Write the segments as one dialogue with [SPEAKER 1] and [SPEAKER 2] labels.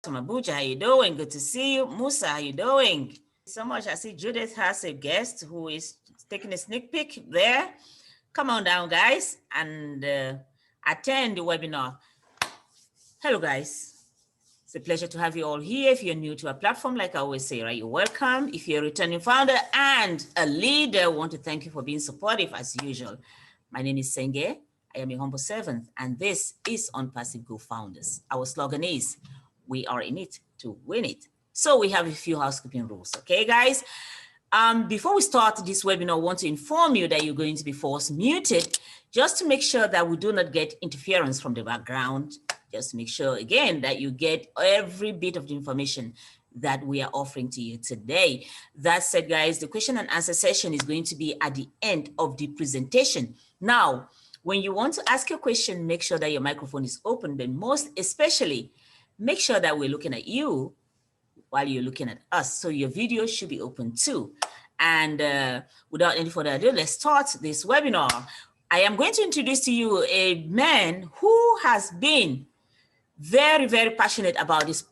[SPEAKER 1] Mabuja, how you doing? Good to see you. Musa, how you doing? So much. I see Judith has a guest who is taking a sneak peek there. Come on down, guys, and attend the webinar. Hello, guys. It's a pleasure to have you all here. If you're new to our platform, like I always say, right, you're welcome. If you're a returning founder and a leader, I want to thank you for being supportive as usual. My name is Senge. I am a humble servant, and this is ONPASSIVE Go Founders. Our slogan is, we are in it to win it. So we have a few housekeeping rules, okay, guys? Before we start this webinar, I want to inform you that you're going to be force muted just to make sure that we do not get interference from the background. Just make sure, again, that you get every bit of the information that we are offering to you today. That said, guys, the question and answer session is going to be at the end of the presentation. Now, when you want to ask your question, make sure that your microphone is open, but most especially, make sure that we're looking at you while you're looking at us. So your video should be open too. And without any further ado, let's start this webinar. I am going to introduce to you a man who has been very, very passionate about this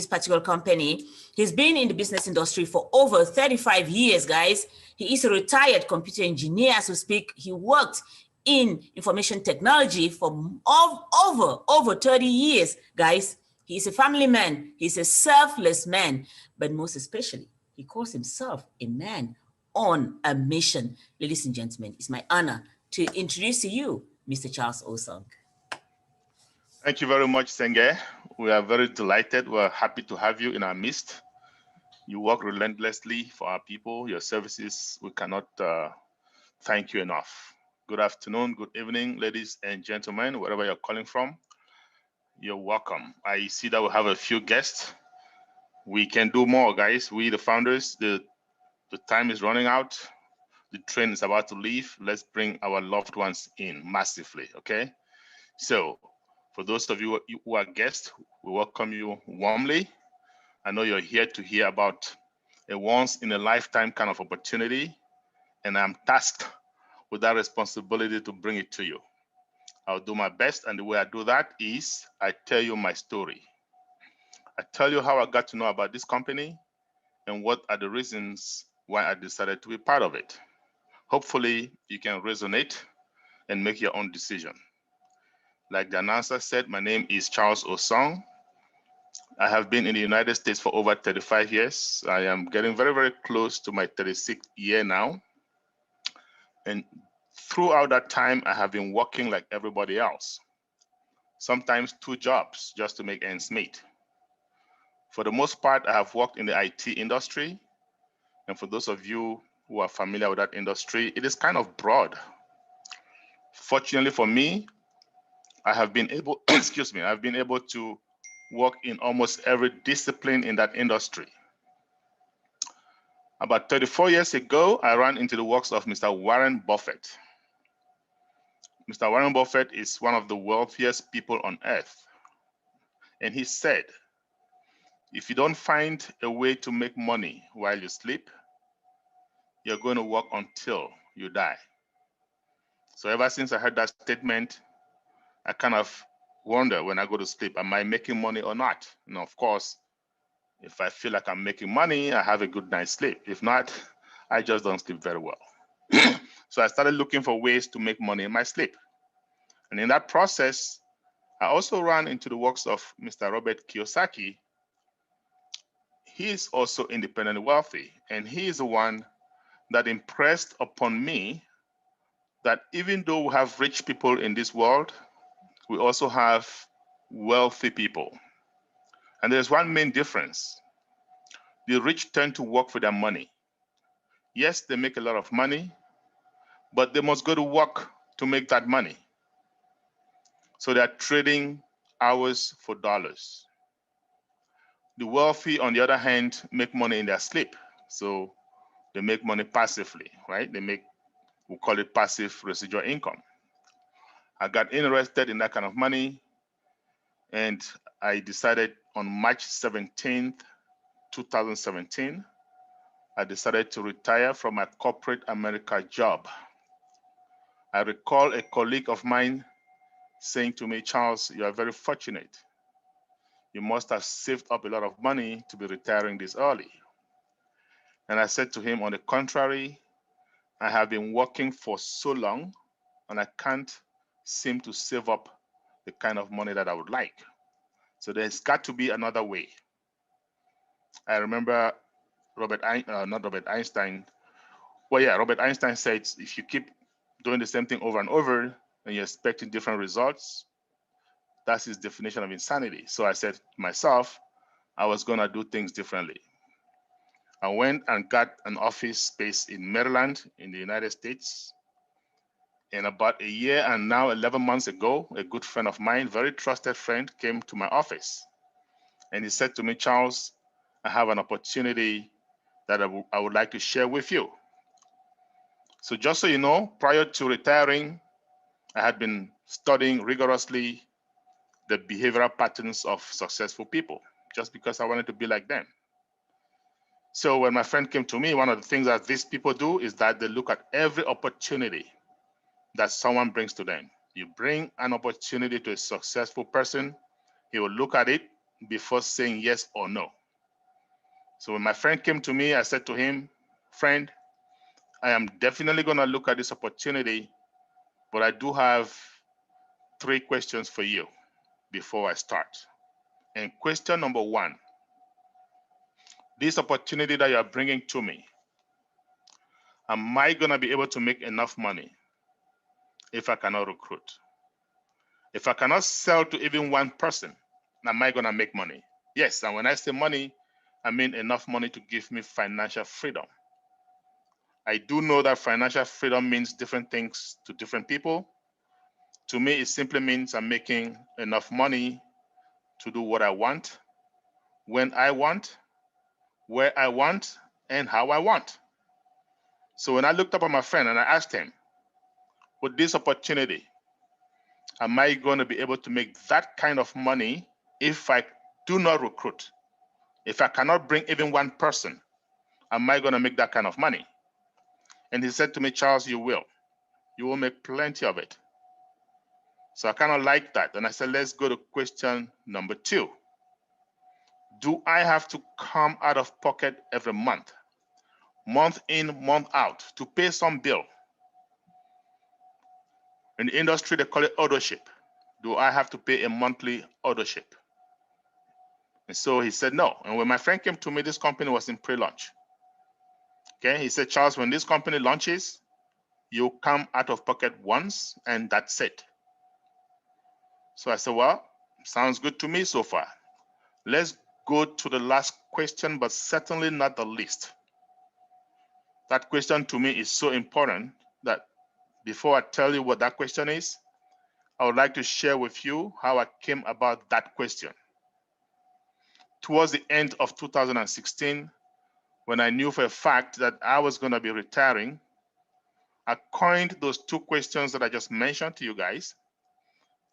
[SPEAKER 1] particular company. He's been in the business industry for over 35 years, guys. He is a retired computer engineer, as we speak. He worked in information technology for over 30 years, guys. He's a family man. He's a selfless man, but most especially, he calls himself a man on a mission. Ladies and gentlemen, it's my honor to introduce to you Mr. Charles Osong.
[SPEAKER 2] Thank you very much, Senge. We are very delighted. We're happy to have you in our midst. You work relentlessly for our people. Your services, we cannot thank you enough. Good afternoon, good evening, ladies and gentlemen, wherever you're calling from. You're welcome. I see that we have a few guests. We can do more, guys. We, the founders, the time is running out. The train is about to leave. Let's bring our loved ones in massively, okay? So, for those of you who are guests, we welcome you warmly. I know you're here to hear about a once-in-a-lifetime kind of opportunity, and I'm tasked with that responsibility to bring it to you. I'll do my best, and the way I do that is I tell you my story. I tell you how I got to know about this company and what are the reasons why I decided to be part of it. Hopefully, you can resonate and make your own decision. Like the announcer said, my name is Charles Osong. I have been in the United States for over 35 years. I am getting very, very close to my 36th year now. And throughout that time, I have been working like everybody else. Sometimes 2 jobs just to make ends meet. For the most part, I have worked in the IT industry. And for those of you who are familiar with that industry, it is kind of broad. Fortunately for me, I have been able, I've been able to work in almost every discipline in that industry. About 34 years ago, I ran into the works of Mr. Warren Buffett. Mr. Warren Buffett is one of the wealthiest people on earth. And he said, if you don't find a way to make money while you sleep, you're going to work until you die. So ever since I heard that statement, I kind of wonder when I go to sleep, am I making money or not? And of course, if I feel like I'm making money, I have a good night's sleep. If not, I just don't sleep very well. So I started looking for ways to make money in my sleep. And in that process, I also ran into the works of Mr. Robert Kiyosaki. He is also independently wealthy, and he is the one that impressed upon me that even though we have rich people in this world, we also have wealthy people. And there's one main difference. The rich tend to work for their money. Yes, they make a lot of money, but they must go to work to make that money. So they're trading hours for dollars. The wealthy, on the other hand, make money in their sleep. So they make money passively, right? We call it passive residual income. I got interested in that kind of money, and I decided on March 17th, 2017, I decided to retire from my corporate America job. I recall a colleague of mine saying to me, Charles, you are very fortunate. you must have saved up a lot of money to be retiring this early. And I said to him, on the contrary, I have been working for so long and I can't seem to save up the kind of money that I would like. So there's got to be another way. I remember Robert Einstein. Well, yeah, Robert Einstein said if you keep doing the same thing over and over and you're expecting different results, that's his definition of insanity. So I said to myself, I was going to do things differently. I went and got an office space in Maryland in the United States. And about a year and now 11 months ago, a good friend of mine, very trusted friend, came to my office. And he said to me, Charles, I have an opportunity that I would like to share with you. So just so you know, prior to retiring, I had been studying rigorously the behavioral patterns of successful people, just because I wanted to be like them. So when my friend came to me, one of the things that these people do is that they look at every opportunity that someone brings to them. You bring an opportunity to a successful person, he will look at it before saying yes or no. So when my friend came to me, I said to him, friend, I am definitely going to look at this opportunity, but I do have 3 questions for you before I start. And question number 1, this opportunity that you are bringing to me, am I going to be able to make enough money if I cannot recruit? If I cannot sell to even one person, am I going to make money? Yes, and when I say money, I mean enough money to give me financial freedom. I do know that financial freedom means different things to different people. To me, it simply means I'm making enough money to do what I want, when I want, where I want, and how I want. So when I looked up at my friend and I asked him, with this opportunity, am I going to be able to make that kind of money if I do not recruit? If I cannot bring even one person, am I going to make that kind of money? And he said to me, Charles, you will. You will make plenty of it. So I kind of like that. And I said, let's go to question number 2. Do I have to come out of pocket every month in, month out, to pay some bill? In the industry, they call it ownership. Do I have to pay a monthly ownership? And so he said no. And when my friend came to me, this company was in pre-launch. Okay, he said, Charles, when this company launches, you come out of pocket once and that's it. So I said, well, sounds good to me so far. Let's go to the last question, but certainly not the least. That question to me is so important that before I tell you what that question is, I would like to share with you how I came about that question. Towards the end of 2016, when I knew for a fact that I was going to be retiring, I coined those 2 questions that I just mentioned to you guys,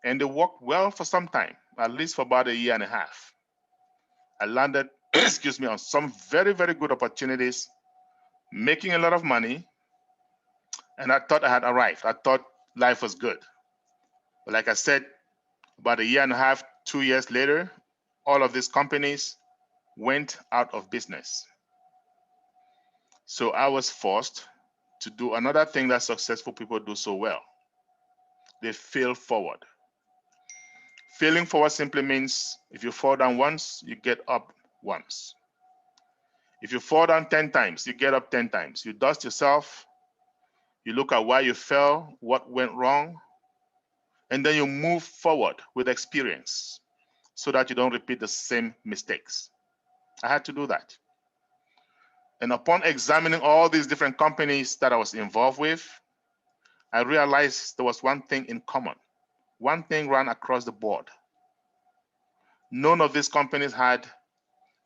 [SPEAKER 2] and they worked well for some time, at least for about a year and a half. I landed, excuse me, on some very, very good opportunities, making a lot of money, and I thought I had arrived. I thought life was good. But like I said, about a year and a half, 2 years later, all of these companies went out of business. So I was forced to do another thing that successful people do so well. They fail forward. Failing forward simply means if you fall down once, you get up once. If you fall down 10 times, you get up 10 times. You dust yourself, you look at why you fell, what went wrong, and then you move forward with experience so that you don't repeat the same mistakes. I had to do that. And upon examining all these different companies that I was involved with, I realized there was one thing in common. One thing ran across the board. None of these companies had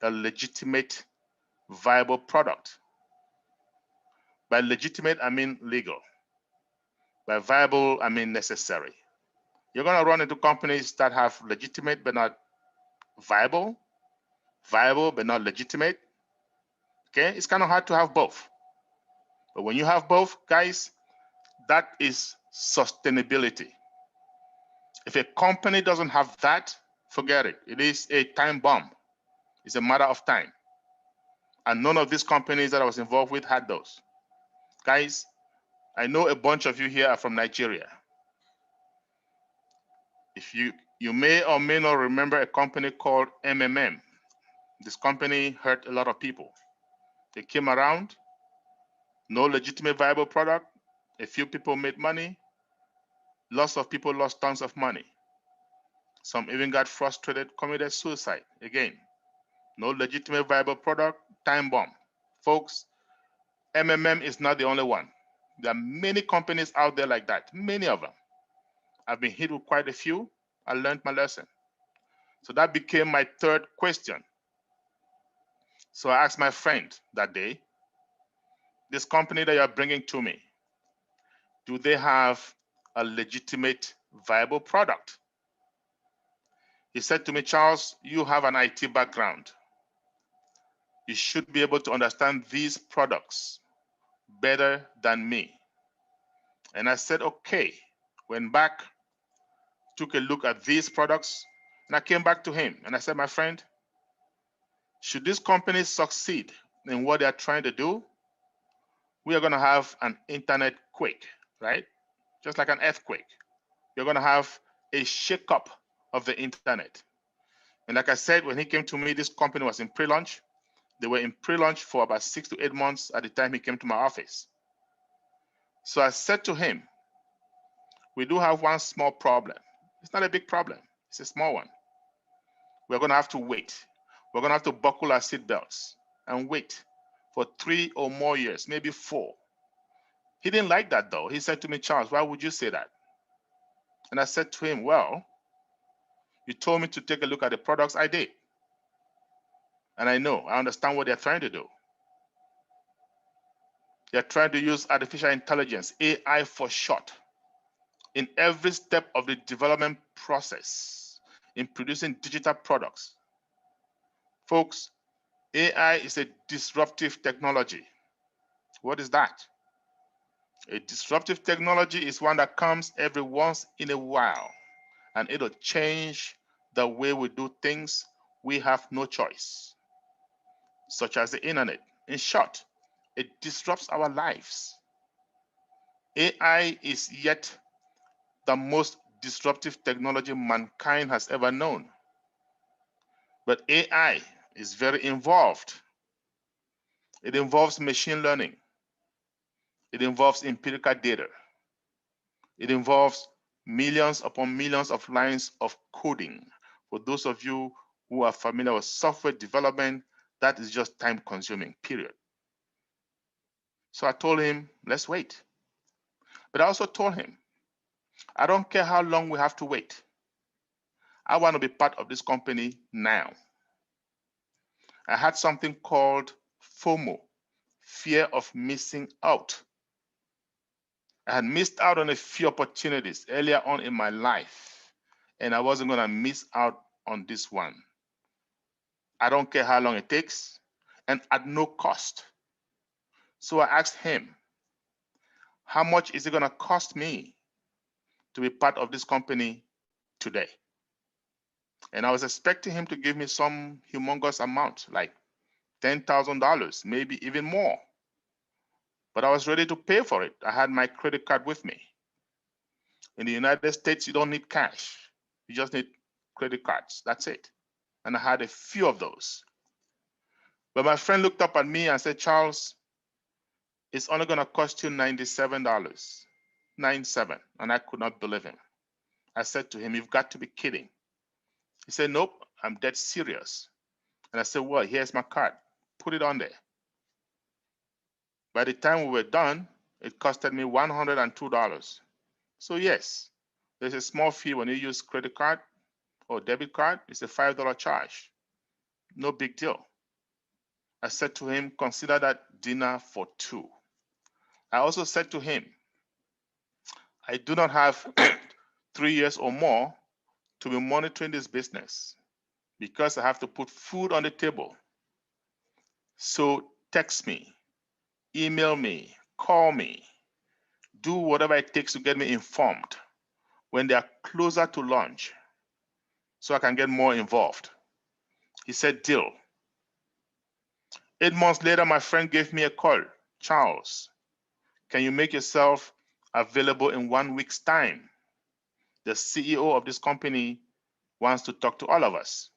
[SPEAKER 2] a legitimate, viable product. By legitimate, I mean legal. By viable, I mean necessary. You're going to run into companies that have legitimate but not viable, viable but not legitimate. Okay, it's kind of hard to have both. But when you have both, guys, that is sustainability. If a company doesn't have that, forget it. It is a time bomb. It's a matter of time. And none of these companies that I was involved with had those. Guys, I know a bunch of you here are from Nigeria. If you may or may not remember a company called MMM. This company hurt a lot of people. They came around, no legitimate viable product. A few people made money. Lots of people lost tons of money. Some even got frustrated, committed suicide. Again, no legitimate viable product, time bomb. Folks, MMM is not the only one. There are many companies out there like that, many of them. I've been hit with quite a few. I learned my lesson. So that became my third question. So I asked my friend that day, this company that you're bringing to me, do they have a legitimate, viable product? He said to me, Charles, you have an IT background. You should be able to understand these products better than me. And I said, okay. Went back, took a look at these products, and I came back to him and I said, my friend, should these companies succeed in what they are trying to do, we are going to have an internet quake, right? Just like an earthquake. You're going to have a shakeup of the internet. And like I said, when he came to me, this company was in pre-launch. They were in pre-launch for about 6 to 8 months at the time he came to my office. So I said to him, we do have one small problem. It's not a big problem. It's a small one. We're going to have to wait. We're going to have to buckle our seatbelts and wait for 3 or more years, maybe 4. He didn't like that though. He said to me, Charles, why would you say that? And I said to him, well, you told me to take a look at the products. I did. And I understand what they're trying to do. They're trying to use artificial intelligence, AI for short, in every step of the development process, in producing digital products. Folks, AI is a disruptive technology. What is that? A disruptive technology is one that comes every once in a while, and it'll change the way we do things. We have no choice, such as the internet. In short, it disrupts our lives. AI is yet the most disruptive technology mankind has ever known. But AI is very involved. It involves machine learning. It involves empirical data. It involves millions upon millions of lines of coding. For those of you who are familiar with software development, that is just time consuming, period. So I told him, let's wait. But I also told him, I don't care how long we have to wait. I want to be part of this company now. I had something called FOMO, fear of missing out. I had missed out on a few opportunities earlier on in my life, and I wasn't going to miss out on this one. I don't care how long it takes, and at no cost. So I asked him, how much is it going to cost me to be part of this company today? And I was expecting him to give me some humongous amount, like $10,000, maybe even more. But I was ready to pay for it. I had my credit card with me. In the United States, you don't need cash. You just need credit cards. That's it. And I had a few of those. But my friend looked up at me and said, Charles, it's only going to cost you $97. 97. And I could not believe him. I said to him, you've got to be kidding. He said, nope, I'm dead serious. And I said, well, here's my card. Put it on there. By the time we were done, it costed me $102. So yes, there's a small fee when you use credit card or debit card. It's a $5 charge. No big deal. I said to him, consider that dinner for 2. I also said to him, I do not have 3 years or more to be monitoring this business because I have to put food on the table. So text me, email me, call me, do whatever it takes to get me informed when they are closer to launch, so I can get more involved. He said, deal. 8 months later, my friend gave me a call. Charles, can you make yourself available in 1 week's time? The CEO of this company wants to talk to all of us.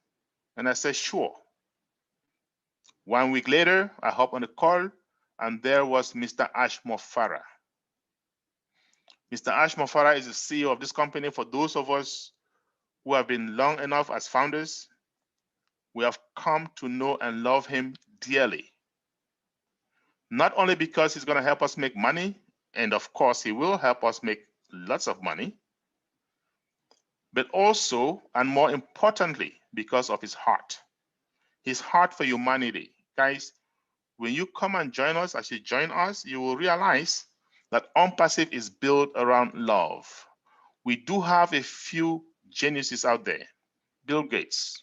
[SPEAKER 2] And I said, sure. 1 week later, I hop on the call, and there was Mr. Ashmore Farah. Mr. Ashmore Farah is the CEO of this company. For those of us who have been long enough as founders, we have come to know and love him dearly. Not only because he's going to help us make money, and of course he will help us make lots of money, but also, and more importantly, because of his heart for humanity. Guys, when you come and join us, as you join us, you will realize that ONPASSIVE is built around love. We do have a few geniuses out there. Bill Gates,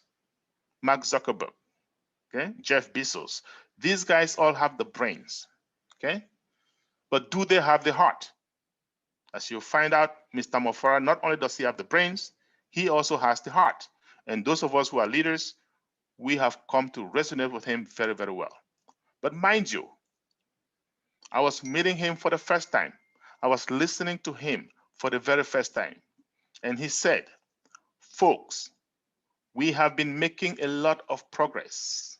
[SPEAKER 2] Mark Zuckerberg, okay, Jeff Bezos. These guys all have the brains, okay? But do they have the heart? As you'll find out, Mr. Mofara, not only does he have the brains, he also has the heart. And those of us who are leaders, we have come to resonate with him very, very well. But mind you, I was meeting him for the first time. I was listening to him for the very first time. And he said, folks, we have been making a lot of progress.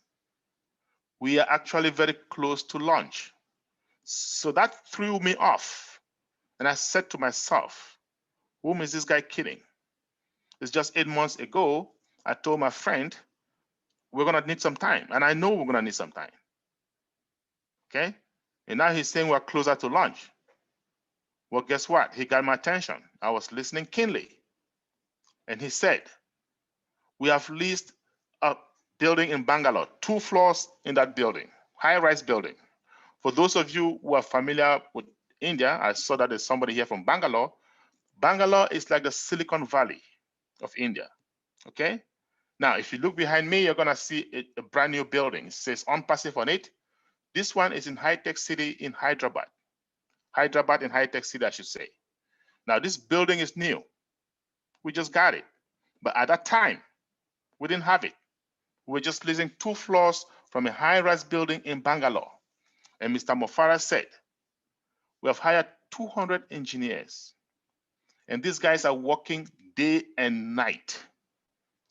[SPEAKER 2] We are actually very close to launch. So that threw me off. And I said to myself, whom is this guy kidding? It's just 8 months ago, I told my friend, we're going to need some time. And I know we're going to need some time. Okay? And now he's saying we're closer to launch. Well, guess what? He got my attention. I was listening keenly. And he said, we have leased a building in Bangalore, 2 floors in that building, high-rise building. For those of you who are familiar with India, I saw that there's somebody here from Bangalore. Bangalore is like the Silicon Valley of India, okay? Now, if you look behind me, you're gonna see a brand new building. It says ONPASSIVE on it. This one is in High-Tech City in Hyderabad. Hyderabad in High-Tech City, I should say. Now, this building is new. We just got it. But at that time, we didn't have it. We were just leasing 2 floors from a high-rise building in Bangalore. And Mr. Mofara said, we have hired 200 engineers. And these guys are working day and night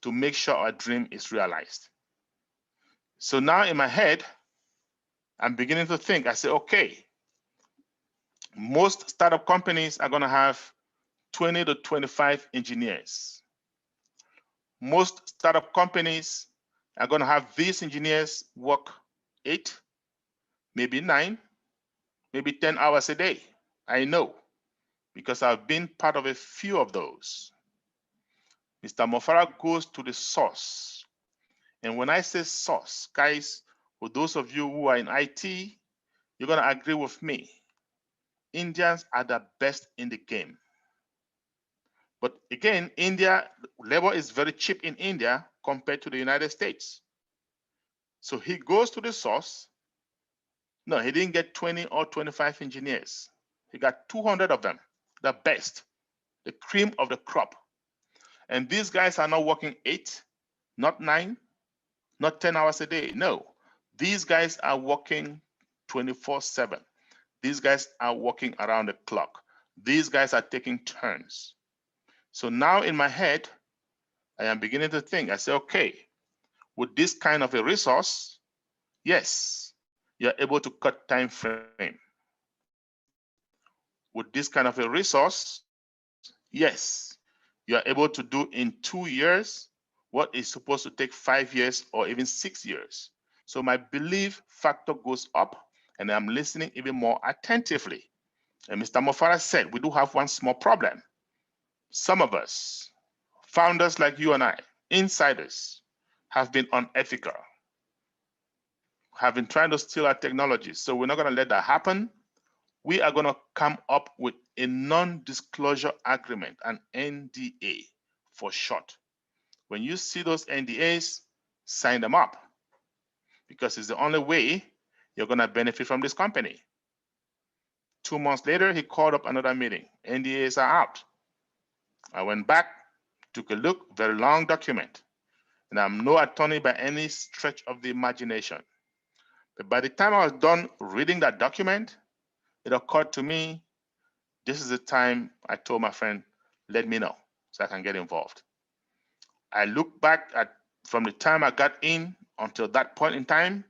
[SPEAKER 2] to make sure our dream is realized. So now in my head, I'm beginning to think, I say, okay, most startup companies are gonna have 20 to 25 engineers. Most startup companies are gonna have these engineers work 8, maybe 9, maybe 10 hours a day. I know, because I've been part of a few of those. Mr. Mofara goes to the source. And when I say source, guys, for those of you who are in IT, you're gonna agree with me. Indians are the best in the game. But again, India, labor is very cheap in India compared to the United States. So he goes to the source. No, he didn't get 20 or 25 engineers. He got 200 of them, the best, the cream of the crop. And these guys are not working 8, not 9, not 10 hours a day. No, these guys are working 24/7. These guys are working around the clock. These guys are taking turns. So now in my head, I am beginning to think, I say, okay, with this kind of a resource, yes, you're able to cut time frame. With this kind of a resource, yes, you're able to do in 2 years what is supposed to take 5 years or even 6 years. So my belief factor goes up, and I'm listening even more attentively. And Mr. Mofara said, we do have one small problem. Some of us, founders like you and I, insiders, have been unethical, have been trying to steal our technology. So we're not going to let that happen. We are going to come up with a non-disclosure agreement, an NDA for short. When you see those NDAs, sign them up, because it's the only way you're going to benefit from this company. 2 months later, he called up another meeting. NDAs are out. I went back Took a look, very long document. And I'm no attorney by any stretch of the imagination. But by the time I was done reading that document, it occurred to me, this is the time I told my friend, let me know so I can get involved. I look back at from the time I got in until that point in time,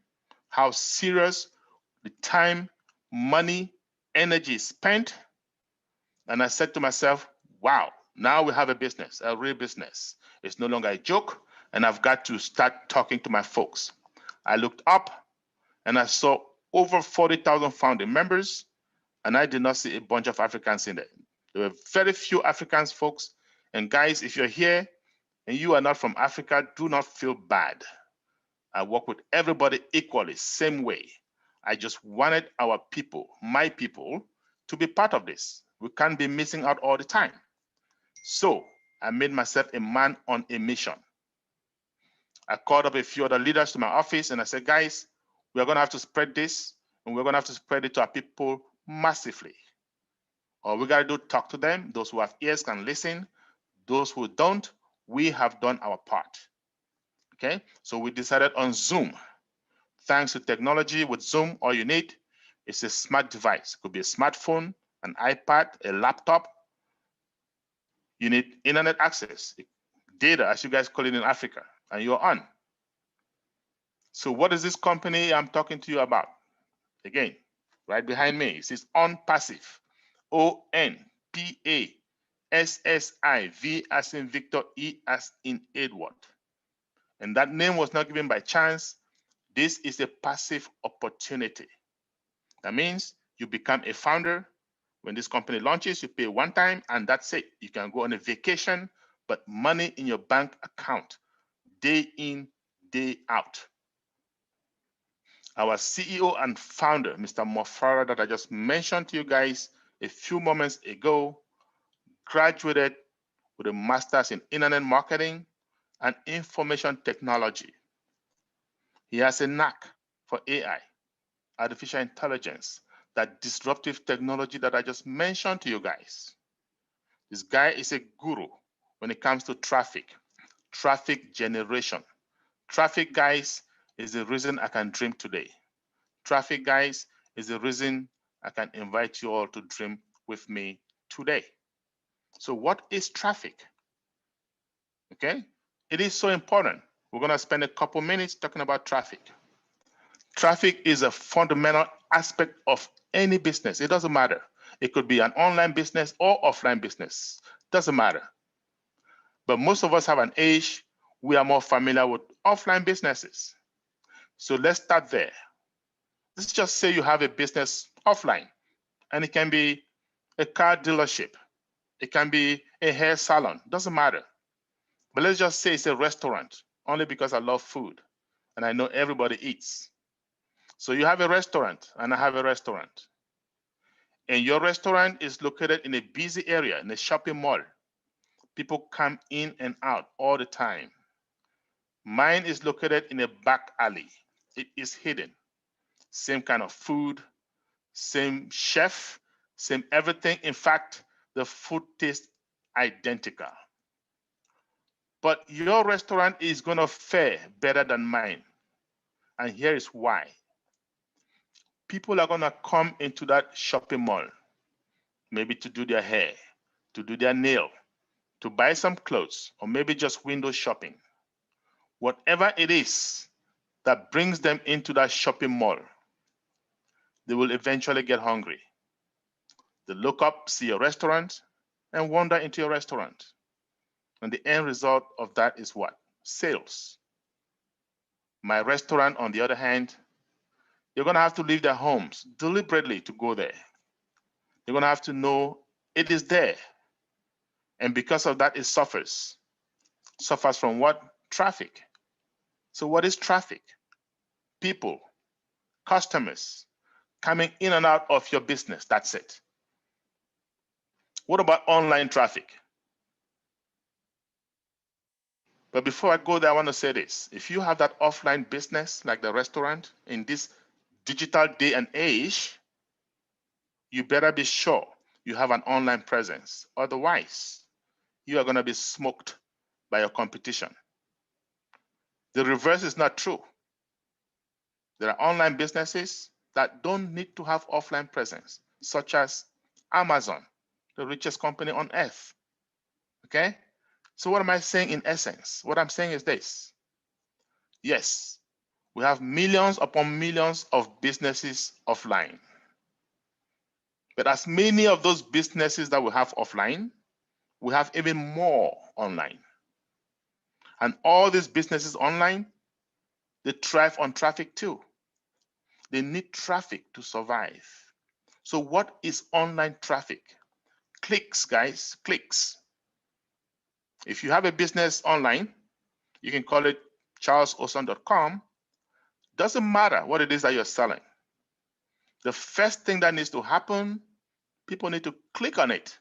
[SPEAKER 2] how serious the time, money, energy spent. And I said to myself, wow, now we have a business, a real business. It's no longer a joke, and I've got to start talking to my folks. I looked up and I saw over 40,000 founding members, and I did not see a bunch of Africans in there. There were very few Africans, folks. And guys, if you're here and you are not from Africa, do not feel bad. I work with everybody equally, same way. I just wanted our people, my people, to be part of this. We can't be missing out all the time. So I made myself a man on a mission. I called up a few other leaders to my office and I said, guys, we're going to have to spread this, and we're going to have to spread it to our people massively. All we got to do, talk to them. Those who have ears can listen. Those who don't, we have done our part. Okay, so we decided on Zoom. Thanks to technology, with Zoom, all you need is a smart device. It could be a smartphone, an iPad, a laptop. You need internet access, data, as you guys call it in Africa, and you're on. So what is this company I'm talking to you about? Again, right behind me, it says ONPASSIVE. ONPASSIVE as in Victor, E as in Edward. And that name was not given by chance. This is a passive opportunity. That means you become a founder. When this company launches, you pay one time and that's it. You can go on a vacation, but money in your bank account, day in, day out. Our CEO and founder, Mr. Mofara, that I just mentioned to you guys a few moments ago, graduated with a master's in internet marketing and information technology. He has a knack for AI, artificial intelligence, that disruptive technology that I just mentioned to you guys. This guy is a guru when it comes to traffic generation. Traffic, guys, is the reason I can dream today. Traffic, guys, is the reason I can invite you all to dream with me today. So what is traffic? Okay, it is so important. We're going to spend a couple minutes talking about traffic. Traffic is a fundamental aspect of any business. It doesn't matter. It could be an online business or offline business. Doesn't matter. But most of us have an age, we are more familiar with offline businesses. So let's start there. Let's just say you have a business offline, and it can be a car dealership. It can be a hair salon. Doesn't matter. But let's just say it's a restaurant, only because I love food and I know everybody eats. So you have a restaurant and I have a restaurant. And your restaurant is located in a busy area, in a shopping mall. People come in and out all the time. Mine is located in a back alley. It is hidden. Same kind of food, same chef, same everything. In fact, the food tastes identical. But your restaurant is going to fare better than mine. And here is why. People are going to come into that shopping mall, maybe to do their hair, to do their nail, to buy some clothes, or maybe just window shopping. Whatever it is that brings them into that shopping mall, they will eventually get hungry. They look up, see your restaurant, and wander into your restaurant. And the end result of that is what? Sales. My restaurant, on the other hand, you're going to have to leave their homes deliberately to go there. You're going to have to know it is there. And because of that, it suffers. Suffers from what? Traffic. So what is traffic? People, customers coming in and out of your business. That's it. What about online traffic? But before I go there, I want to say this. If you have that offline business, like the restaurant, in this digital day and age, you better be sure you have an online presence. Otherwise, you are going to be smoked by your competition. The reverse is not true. There are online businesses that don't need to have offline presence, such as Amazon, the richest company on earth. Okay? So what am I saying in essence? What I'm saying is this. Yes, we have millions upon millions of businesses offline. But as many of those businesses that we have offline, we have even more online. And all these businesses online, they thrive on traffic too. They need traffic to survive. So what is online traffic? Clicks, guys, clicks. If you have a business online, you can call it charlesoson.com. Doesn't matter what it is that you're selling. The first thing that needs to happen, people need to click on it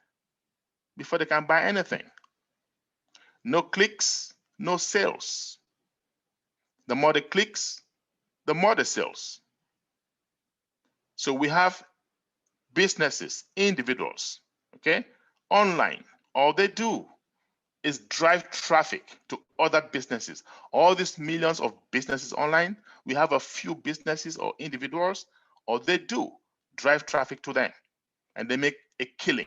[SPEAKER 2] before they can buy anything. No clicks, no sales. The more the clicks, the more the sales. So we have businesses, individuals, okay, online. All they do is drive traffic to other businesses. All these millions of businesses online, we have a few businesses or individuals, all they do, drive traffic to them, and they make a killing.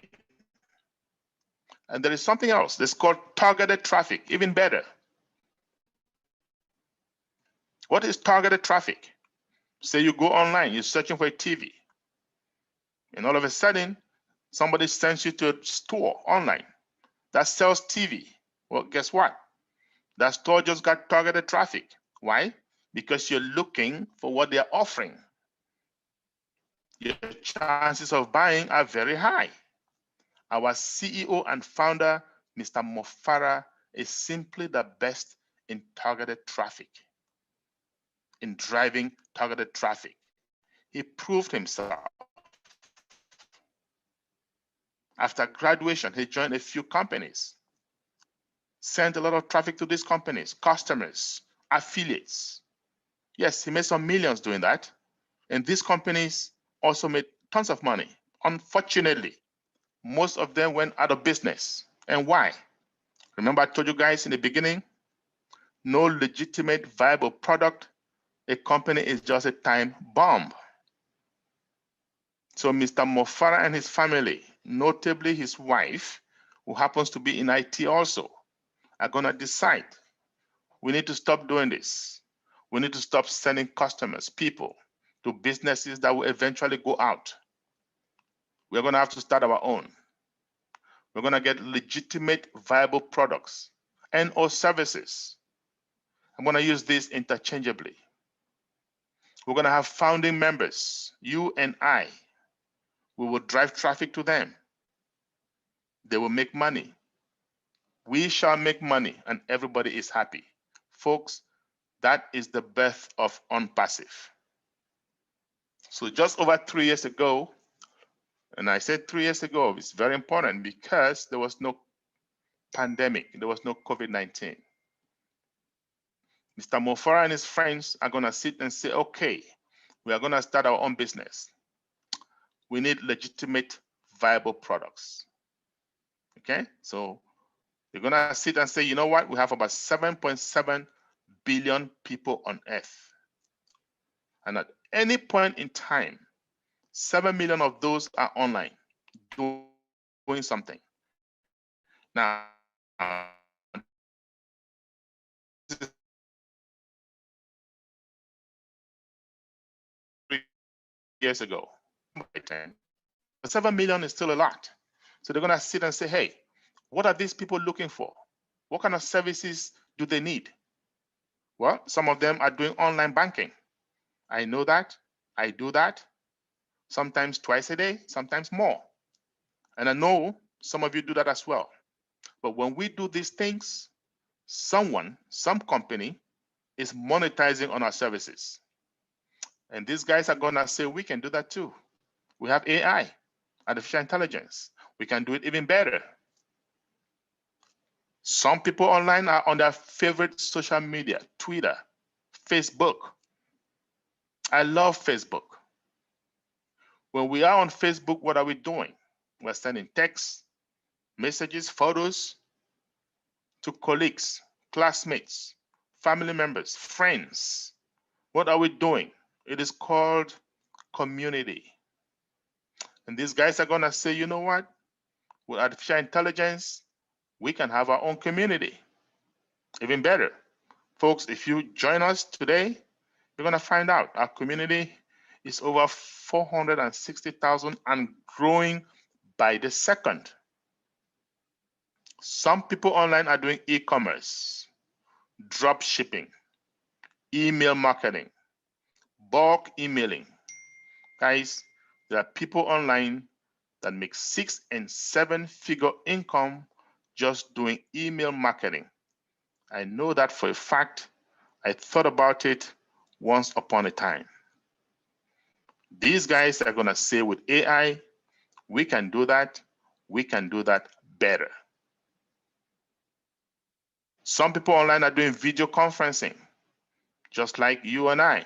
[SPEAKER 2] And there is something else that's called targeted traffic, even better. What is targeted traffic? Say you go online, you're searching for a TV, and all of a sudden, somebody sends you to a store online that sells TV. Well, guess what? That store just got targeted traffic. Why? Because you're looking for what they're offering. Your chances of buying are very high. Our CEO and founder, Mr. Mofara, is simply the best in targeted traffic, in driving targeted traffic. He proved himself. After graduation, he joined a few companies, sent a lot of traffic to these companies, customers, affiliates. Yes, he made some millions doing that. And these companies also made tons of money. Unfortunately, most of them went out of business. And why? Remember I told you guys in the beginning, no legitimate viable product. A company is just a time bomb. So Mr. Mofara and his family, notably his wife, who happens to be in IT also, are going to decide, we need to stop doing this. We need to stop sending customers, people, to businesses that will eventually go out. We're going to have to start our own. We're going to get legitimate, viable products and or services. I'm going to use this interchangeably. We're going to have founding members, you and I. We will drive traffic to them. They will make money. We shall make money and everybody is happy. Folks, that is the birth of ONPASSIVE. So just over 3 years ago, and I said 3 years ago, it's very important because there was no pandemic, there was no COVID-19. Mr. Mofara and his friends are going to sit and say, okay, we are going to start our own business. We need legitimate, viable products. Okay, so they're going to sit and say, you know what? We have about 7.7 billion people on Earth. And at any point in time, 7 million of those are online doing something. Now, this is 3 years ago. 7 million is still a lot. So they're going to sit and say, hey, what are these people looking for? What kind of services do they need? Well, some of them are doing online banking. I know that. I do that. Sometimes twice a day, sometimes more. And I know some of you do that as well. But when we do these things, someone, some company is monetizing on our services. And these guys are going to say, we can do that too. We have AI, artificial intelligence. We can do it even better. Some people online are on their favorite social media, Twitter, Facebook. I love Facebook. When we are on Facebook, what are we doing? We're sending texts, messages, photos to colleagues, classmates, family members, friends. What are we doing? It is called community. And these guys are going to say, you know what? With artificial intelligence, we can have our own community. Even better. Folks, if you join us today, you're going to find out our community is over 460,000 and growing by the second. Some people online are doing e-commerce, drop shipping, email marketing, bulk emailing. Guys, there are people online that make 6- and 7-figure income just doing email marketing. I know that for a fact. I thought about it once upon a time. These guys are going to say with AI, we can do that. We can do that better. Some people online are doing video conferencing, just like you and I.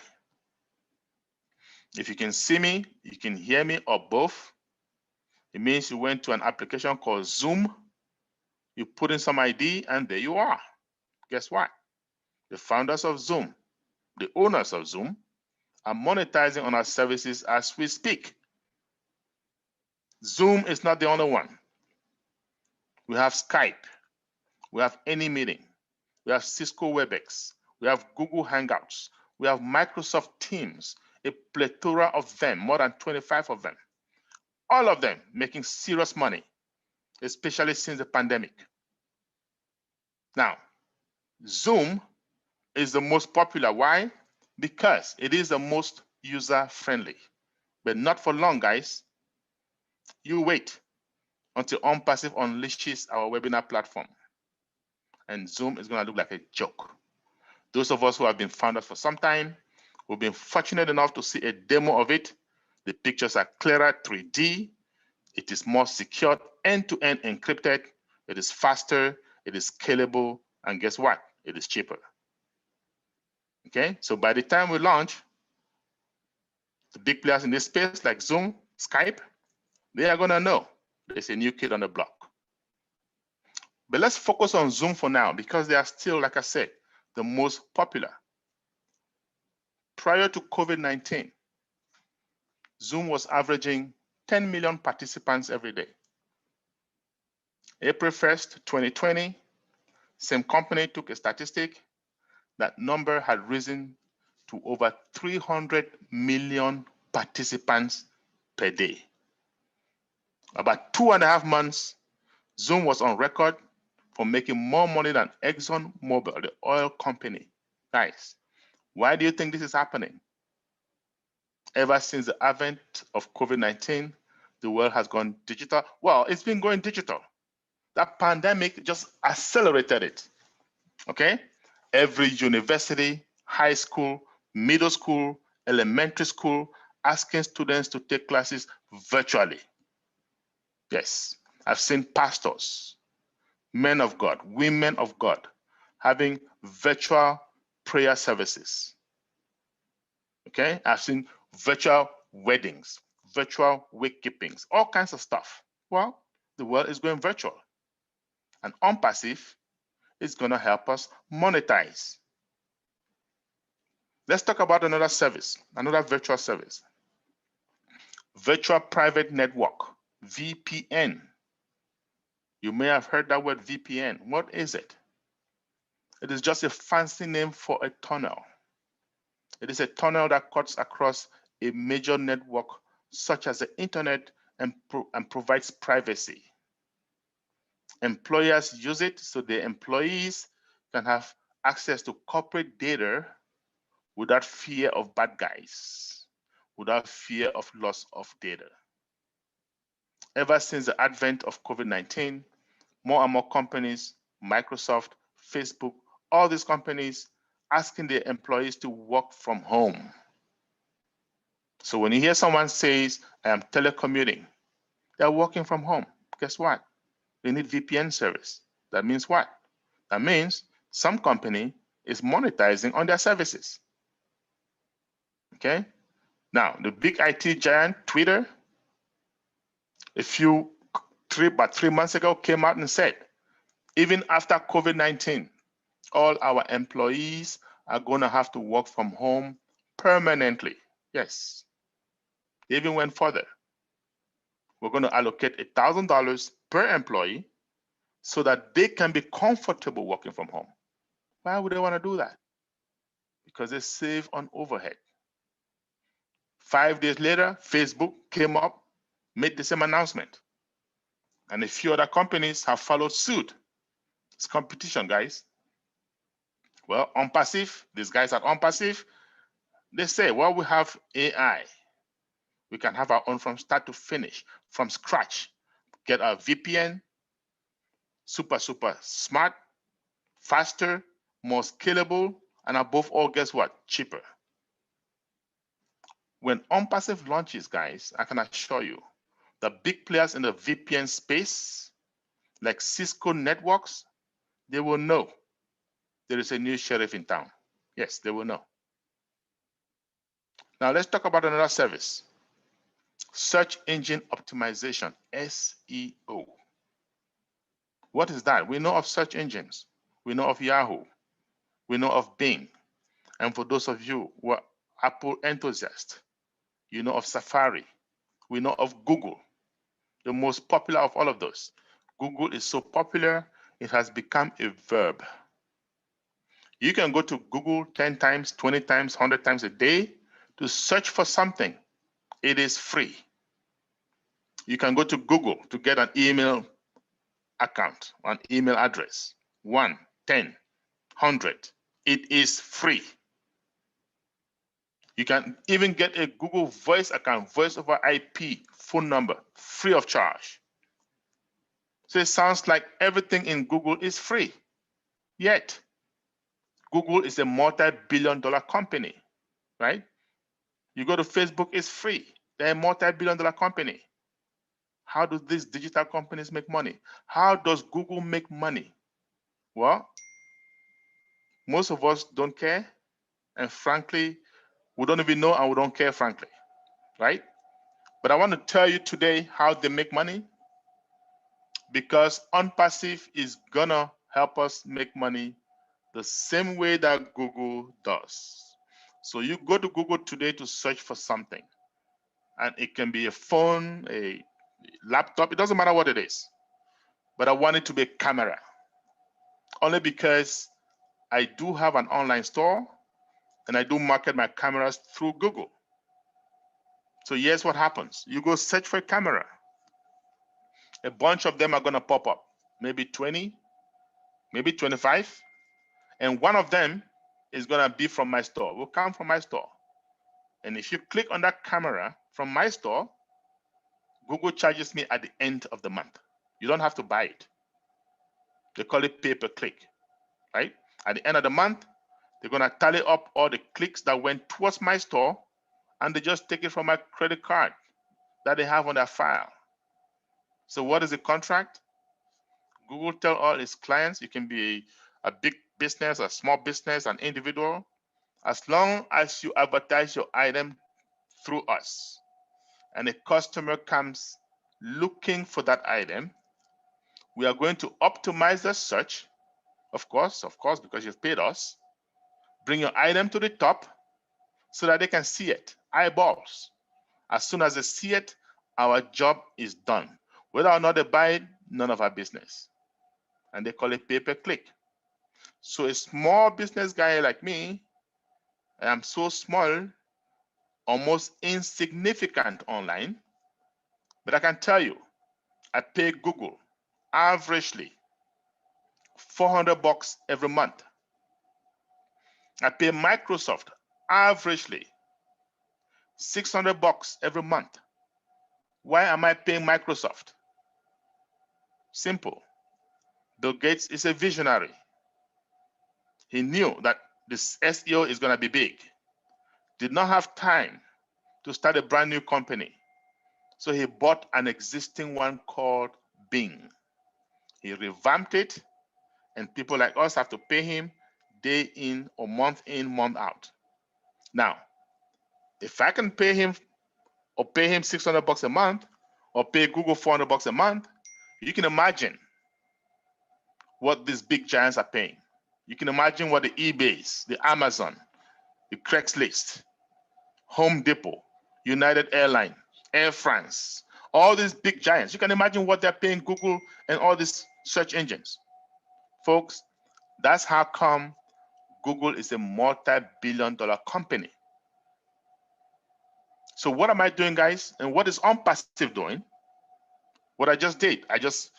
[SPEAKER 2] If you can see me, you can hear me, or both, it means you went to an application called Zoom, you put in some ID, and there you are. Guess what? The founders of Zoom, the owners of Zoom, are monetizing on our services as we speak. Zoom is not the only one. We have Skype, we have AnyMeeting, we have Cisco WebEx, we have Google Hangouts, we have Microsoft Teams, a plethora of them, more than 25 of them. All of them making serious money, especially since the pandemic. Now, Zoom is the most popular. Why? Because it is the most user-friendly. But not for long, guys. You wait until ONPASSIVE unleashes our webinar platform. And Zoom is going to look like a joke. Those of us who have been founders for some time, we've been fortunate enough to see a demo of it. The pictures are clearer, 3D. It is more secure, end-to-end encrypted. It is faster, it is scalable, and guess what? It is cheaper. Okay, so by the time we launch, the big players in this space like Zoom, Skype, they are going to know there's a new kid on the block. But let's focus on Zoom for now because they are still, like I said, the most popular. Prior to COVID-19, Zoom was averaging 10 million participants every day. April 1st, 2020, same company took a statistic. That number had risen to over 300 million participants per day. About 2.5 months, Zoom was on record for making more money than ExxonMobil, the oil company. Guys, why do you think this is happening? Ever since the advent of COVID-19, the world has gone digital. Well, it's been going digital. That pandemic just accelerated it. Okay? Every university, high school, middle school, elementary school, asking students to take classes virtually. Yes, I've seen pastors, men of God, women of God, having virtual prayer services. Okay, I've seen virtual weddings, virtual wake keepings, all kinds of stuff. Well, the world is going virtual. And ONPASSIVE is going to help us monetize. Let's talk about another service, another virtual service. Virtual Private Network, VPN. You may have heard that word VPN. What is it? It is just a fancy name for a tunnel. It is a tunnel that cuts across a major network such as the internet and provides privacy. Employers use it so their employees can have access to corporate data without fear of bad guys, without fear of loss of data. Ever since the advent of COVID-19, more and more companies, Microsoft, Facebook, all these companies asking their employees to work from home. So when you hear someone says, I am telecommuting, they're working from home. Guess what? They need VPN service. That means what? That means some company is monetizing on their services. Okay? Now, the big IT giant, Twitter, about 3 months ago, came out and said Even after COVID-19, all our employees are going to have to work from home permanently. Yes, they even went further. We're going to allocate $1,000 per employee so that they can be comfortable working from home. Why would they want to do that? Because they save on overhead. 5 days later, Facebook came up, made the same announcement. And a few other companies have followed suit. It's competition, guys. Well, ONPASSIVE, these guys at ONPASSIVE, they say, well, we have AI. We can have our own from start to finish, from scratch. Get a VPN, super smart, faster, more scalable, and above all, guess what? Cheaper. When ONPASSIVE launches, guys, I can assure you, the big players in the VPN space, like Cisco Networks, they will know there is a new sheriff in town. Yes, they will know. Now let's talk about another service. Search engine optimization, SEO. What is that? We know of search engines. We know of Yahoo. We know of Bing. And for those of you who are Apple enthusiasts, you know of Safari. We know of Google, the most popular of all of those. Google is so popular, it has become a verb. You can go to Google 10 times, 20 times, 100 times a day to search for something. It is free. You can go to Google to get an email account, an email address. 1, 10, 100. It is free. You can even get a Google Voice account, voice over IP, phone number, free of charge. So it sounds like everything in Google is free. Yet, Google is a multi-billion-dollar company, right? You go to Facebook, it's free. They're a multi-billion-dollar company. How do these digital companies make money? How does Google make money? Well, most of us don't care. And frankly, we don't even know and we don't care, frankly, right? But I want to tell you today how they make money, because ONPASSIVE is gonna help us make money the same way that Google does. So you go to Google today to search for something, and it can be a phone, a laptop, it doesn't matter what it is. But I want it to be a camera, only because I do have an online store and I do market my cameras through Google. So here's what happens. You go search for a camera. A bunch of them are going to pop up, maybe 20, maybe 25. And one of them is going to be from my store, will come from my store. And if you click on that camera from my store, Google charges me at the end of the month. You don't have to buy it. They call it pay-per-click, right? At the end of the month, they're going to tally up all the clicks that went towards my store, and they just take it from my credit card that they have on their file. So what is the contract? Google tell all its clients, you can be a big business, a small business, an individual, as long as you advertise your item through us and a customer comes looking for that item, we are going to optimize the search, of course, because you've paid us. Bring your item to the top so that they can see it, eyeballs. As soon as they see it, our job is done. Whether or not they buy it, none of our business. And they call it pay-per-click. So a small business guy like me, I am so small, almost insignificant online, but I can tell you, I pay Google averagely $400 every month. I pay Microsoft averagely $600 every month. Why am I paying Microsoft? Simple. Bill Gates is a visionary. He knew that this SEO is going to be big. Did not have time to start a brand new company. So he bought an existing one called Bing. He revamped it, and people like us have to pay him day in, month out. Now, if I can pay him or pay him $600 a month or pay Google $400 a month, you can imagine what these big giants are paying. You can imagine what the eBays, the Amazon, the Craigslist, Home Depot, United Airlines, Air France, all these big giants. You can imagine what they're paying Google and all these search engines. Folks, that's how come Google is a multi-billion-dollar company. So what am I doing, guys? And what is ONPASSIVE doing? What I just did, I just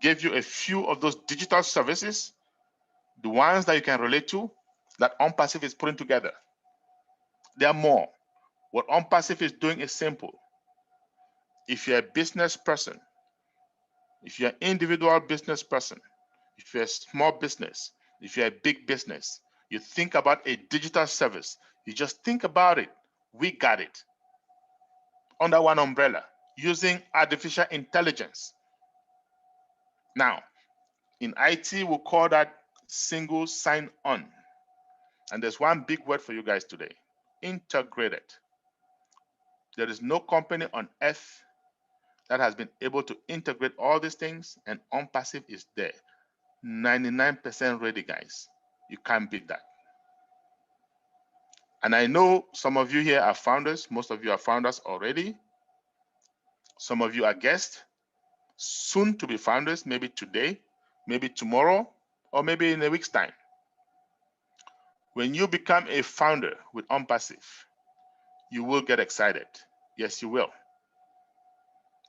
[SPEAKER 2] gave you a few of those digital services, the ones that you can relate to, that ONPASSIVE is putting together. There are more. What ONPASSIVE is doing is simple. If you're a business person, if you're an individual business person, if you're a small business, if you're a big business, you think about a digital service, you just think about it. We got it under one umbrella using artificial intelligence. Now, in IT, we call that single sign-on. And there's one big word for you guys today: integrated. There is no company on earth that has been able to integrate all these things, and ONPASSIVE is there. 99% ready, guys. You can't beat that. And I know some of you here are founders. Most of you are founders already. Some of you are guests, soon to be founders, maybe today, maybe tomorrow, or maybe in a week's time. When you become a founder with ONPASSIVE, you will get excited. Yes, you will.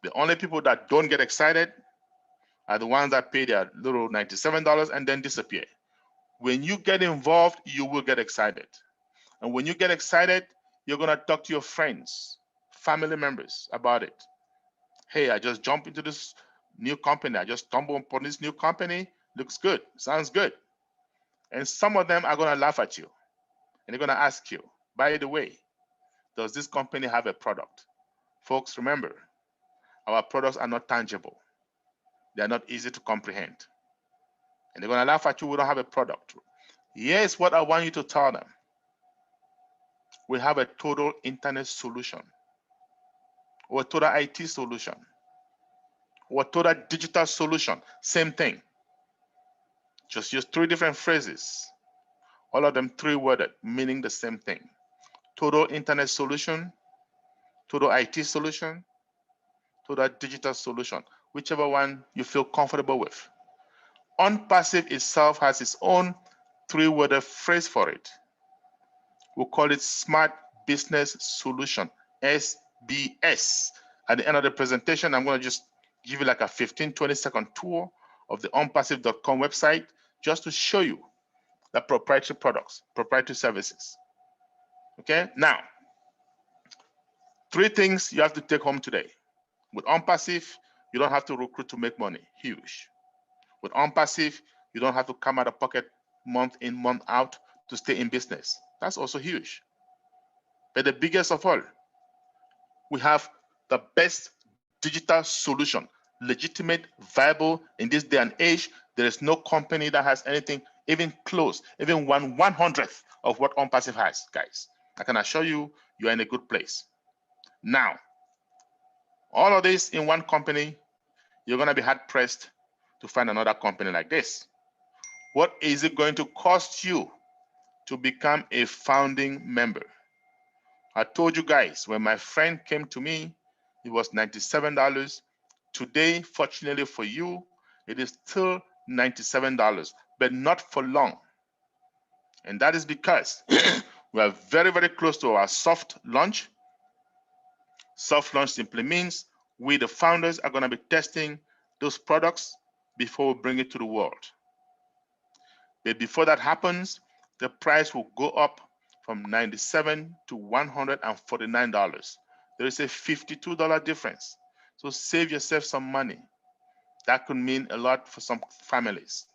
[SPEAKER 2] The only people that don't get excited are the ones that pay their little $97 and then disappear. When you get involved, you will get excited. And when you get excited, you're going to talk to your friends, family members about it. Hey, I just jumped into this new company. I just stumbled upon this new company. Looks good. Sounds good. And some of them are going to laugh at you. And they're going to ask you, by the way, does this company have a product? Folks, remember, our products are not tangible. They are not easy to comprehend. And they're going to laugh at you, we don't have a product. Here's what I want you to tell them. We have a total internet solution, or a total IT solution, or a total digital solution. Same thing. Just use 3 different phrases, all of them 3-worded, meaning the same thing. Total internet solution, total IT solution, total digital solution, whichever one you feel comfortable with. ONPASSIVE itself has its own 3-worded phrase for it. We'll call it Smart Business Solution, SBS. At the end of the presentation, I'm going to just give you like a 15-20 second tour of the onpassive.com website just to show you the proprietary products, proprietary services. Okay, now, 3 things you have to take home today. With ONPASSIVE, you don't have to recruit to make money. Huge. With ONPASSIVE, you don't have to come out of pocket month in, month out to stay in business. That's also huge. But the biggest of all, we have the best digital solution, legitimate, viable. In this day and age, there is no company that has anything even close, even 1/100th of what ONPASSIVE has, guys. I can assure you, you're in a good place. Now, all of this in one company, you're going to be hard-pressed to find another company like this. What is it going to cost you to become a founding member? I told you guys, when my friend came to me, it was $97. Today, fortunately for you, it is still $97, but not for long. And that is because we are very, very close to our soft launch. Soft launch simply means we, the founders, are going to be testing those products before we bring it to the world. But before that happens, the price will go up from $97 to $149. There is a $52 difference. So save yourself some money. That could mean a lot for some families.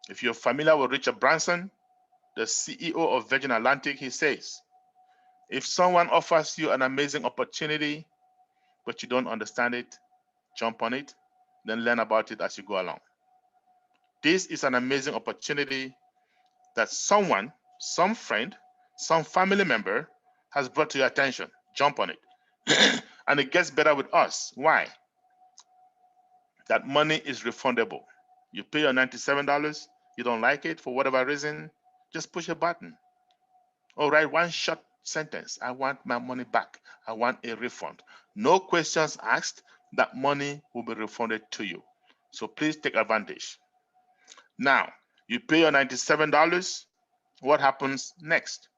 [SPEAKER 2] If you're familiar with Richard Branson, the CEO of Virgin Atlantic, he says, if someone offers you an amazing opportunity, but you don't understand it, jump on it, then learn about it as you go along. This is an amazing opportunity that someone, some friend, some family member has brought to your attention. Jump on it. And it gets better with us. Why? That money is refundable. You pay your $97, you don't like it for whatever reason, just push a button. Or write one short sentence. I want my money back. I want a refund. No questions asked. That money will be refunded to you. So please take advantage. Now, you pay your $97. What happens next?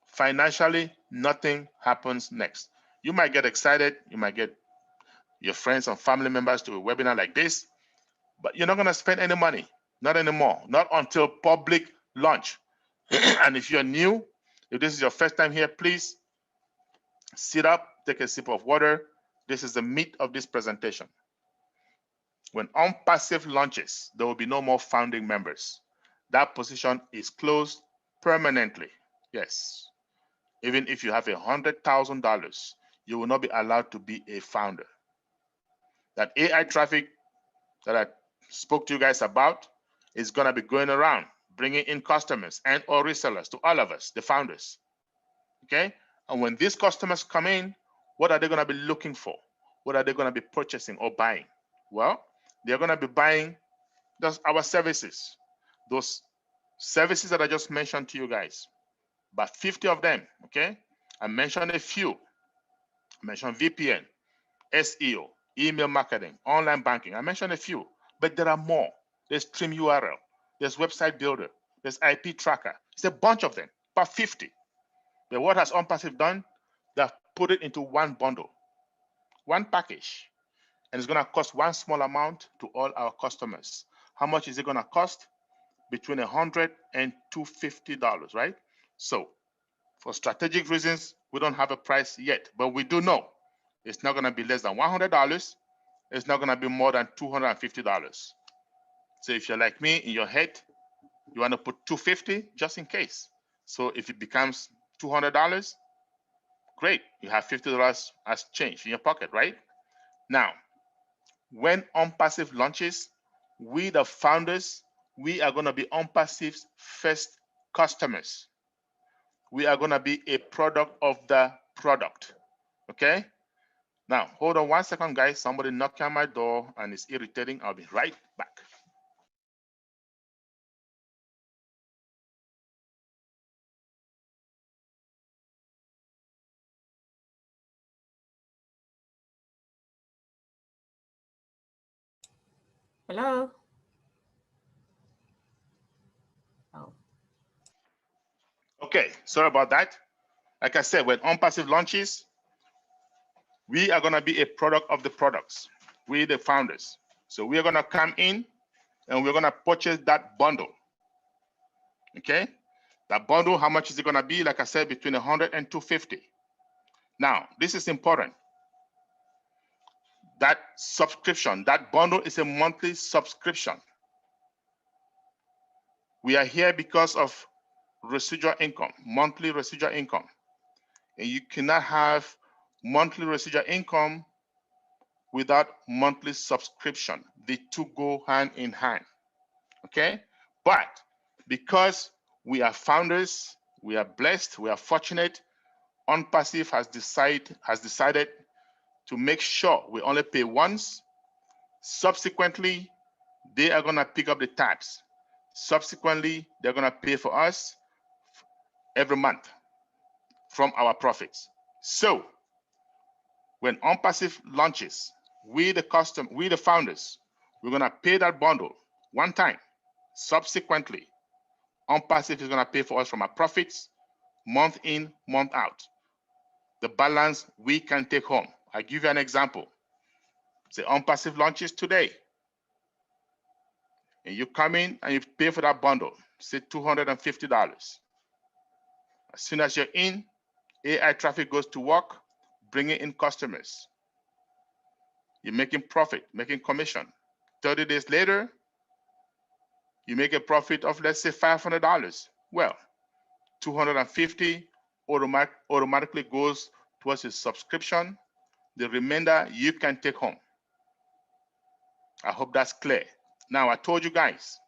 [SPEAKER 2] Financially, nothing happens next. You might get excited. You might get your friends and family members to a webinar like this, but you're not going to spend any money. Not anymore. Not until public launch. And if you're new, if this is your first time here, please sit up, take a sip of water. This is the meat of this presentation. When ONPASSIVE launches, there will be no more founding members. That position is closed permanently. Yes. Even if you have $100,000, you will not be allowed to be a founder. That AI traffic that I spoke to you guys about is going to be going around, bringing in customers and or resellers to all of us, the founders. Okay? And when these customers come in, what are they going to be looking for? What are they going to be purchasing or buying? Well, they're going to be buying just our services. Those services that I just mentioned to you guys, about 50 of them. Okay? I mentioned a few. I mentioned VPN, SEO, email marketing, online banking. I mentioned a few, but there are more. There's Stream URL, there's Website Builder, there's IP Tracker. It's a bunch of them, about 50. But what has ONPASSIVE done? They've put it into one bundle, one package, and it's going to cost one small amount to all our customers. How much is it going to cost? Between $100 and $250, right? So, for strategic reasons, we don't have a price yet, but we do know it's not going to be less than $100. It's not going to be more than $250. So if you're like me, in your head, you want to put $250 just in case. So if it becomes $200, great. You have $50 as change in your pocket, right? Now, when ONPASSIVE launches, we, the founders, we are going to be ONPASSIVE's first customers. We are going to be a product of the product. Okay? Now, hold on 1 second, guys. Somebody knocking on my door and it's irritating. I'll be right back.
[SPEAKER 1] Hello? Oh.
[SPEAKER 2] Okay, sorry about that. Like I said, when ONPASSIVE launches, we are going to be a product of the products. We, the founders. So we are going to come in and we're going to purchase that bundle. Okay? That bundle, how much is it going to be? Like I said, between $100 and $250. Now, this is important. That subscription, that bundle is a monthly subscription. We are here because of residual income, monthly residual income. And you cannot have monthly residual income without monthly subscription. The two go hand in hand. Okay? But because we are founders, we are blessed, we are fortunate, ONPASSIVE has decided to make sure we only pay once. Subsequently, they are going to pick up the tabs. Subsequently, they're going to pay for us every month from our profits. So, when ONPASSIVE launches, we the founders, we're going to pay that bundle one time. Subsequently, ONPASSIVE is going to pay for us from our profits month in, month out. The balance we can take home. I give you an example. Say ONPASSIVE launches today, and you come in and you pay for that bundle, say $250. As soon as you're in, AI traffic goes to work, bringing in customers. You're making profit, making commission. 30 days later, you make a profit of, let's say, $500. Well, $250 automatically goes towards a subscription. The remainder you can take home. I hope that's clear. Now, I told you guys,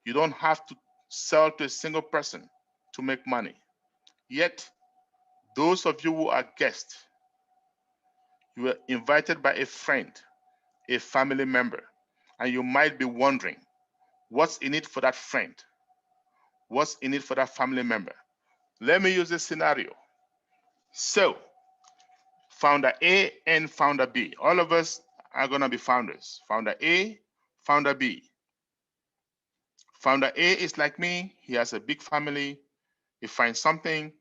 [SPEAKER 2] you don't have to sell to a single person to make money. Yet, those of you who are guests, you were invited by a friend, a family member, And you might be wondering, what's in it for that friend? What's in it for that family member? Let me use this scenario. So, founder A and founder B. All of us are going to be founders. Founder A, founder B. Founder A is like me. He has a big family. He finds something.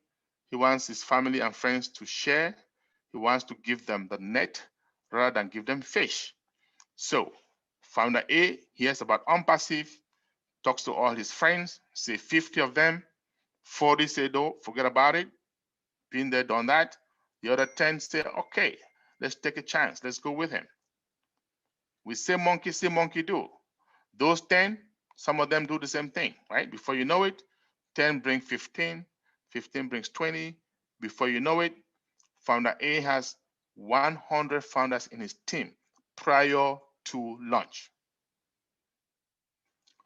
[SPEAKER 2] He wants his family and friends to share. He wants to give them the net rather than give them fish. So, founder A hears about ONPASSIVE, talks to all his friends, say 50 of them, 40 say, no, forget about it. Been there, done that. The other 10 say, okay, let's take a chance. Let's go with him. We say monkey do. Those 10, some of them do the same thing, right? Before you know it, 10 bring 15, 15 brings 20. Before you know it, founder A has 100 founders in his team prior to launch.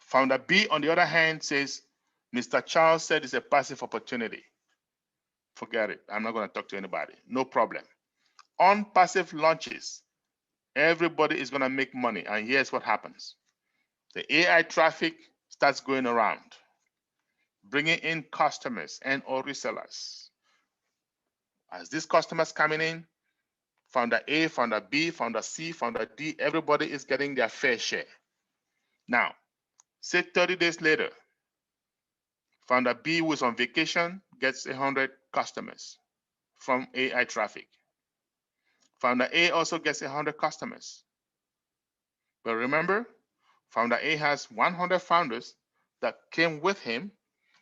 [SPEAKER 2] Founder B, on the other hand, says, Mr. Charles said it's a passive opportunity. Forget it. I'm not going to talk to anybody. No problem. ONPASSIVE launches. Everybody is going to make money. And here's what happens. The AI traffic starts going around, bringing in customers and or resellers. As these customers coming in, founder A, founder B, founder C, founder D, everybody is getting their fair share. Now, say 30 days later, founder B, who is on vacation, gets 100 customers from AI traffic. Founder A also gets 100 customers. But remember, founder A has 100 founders that came with him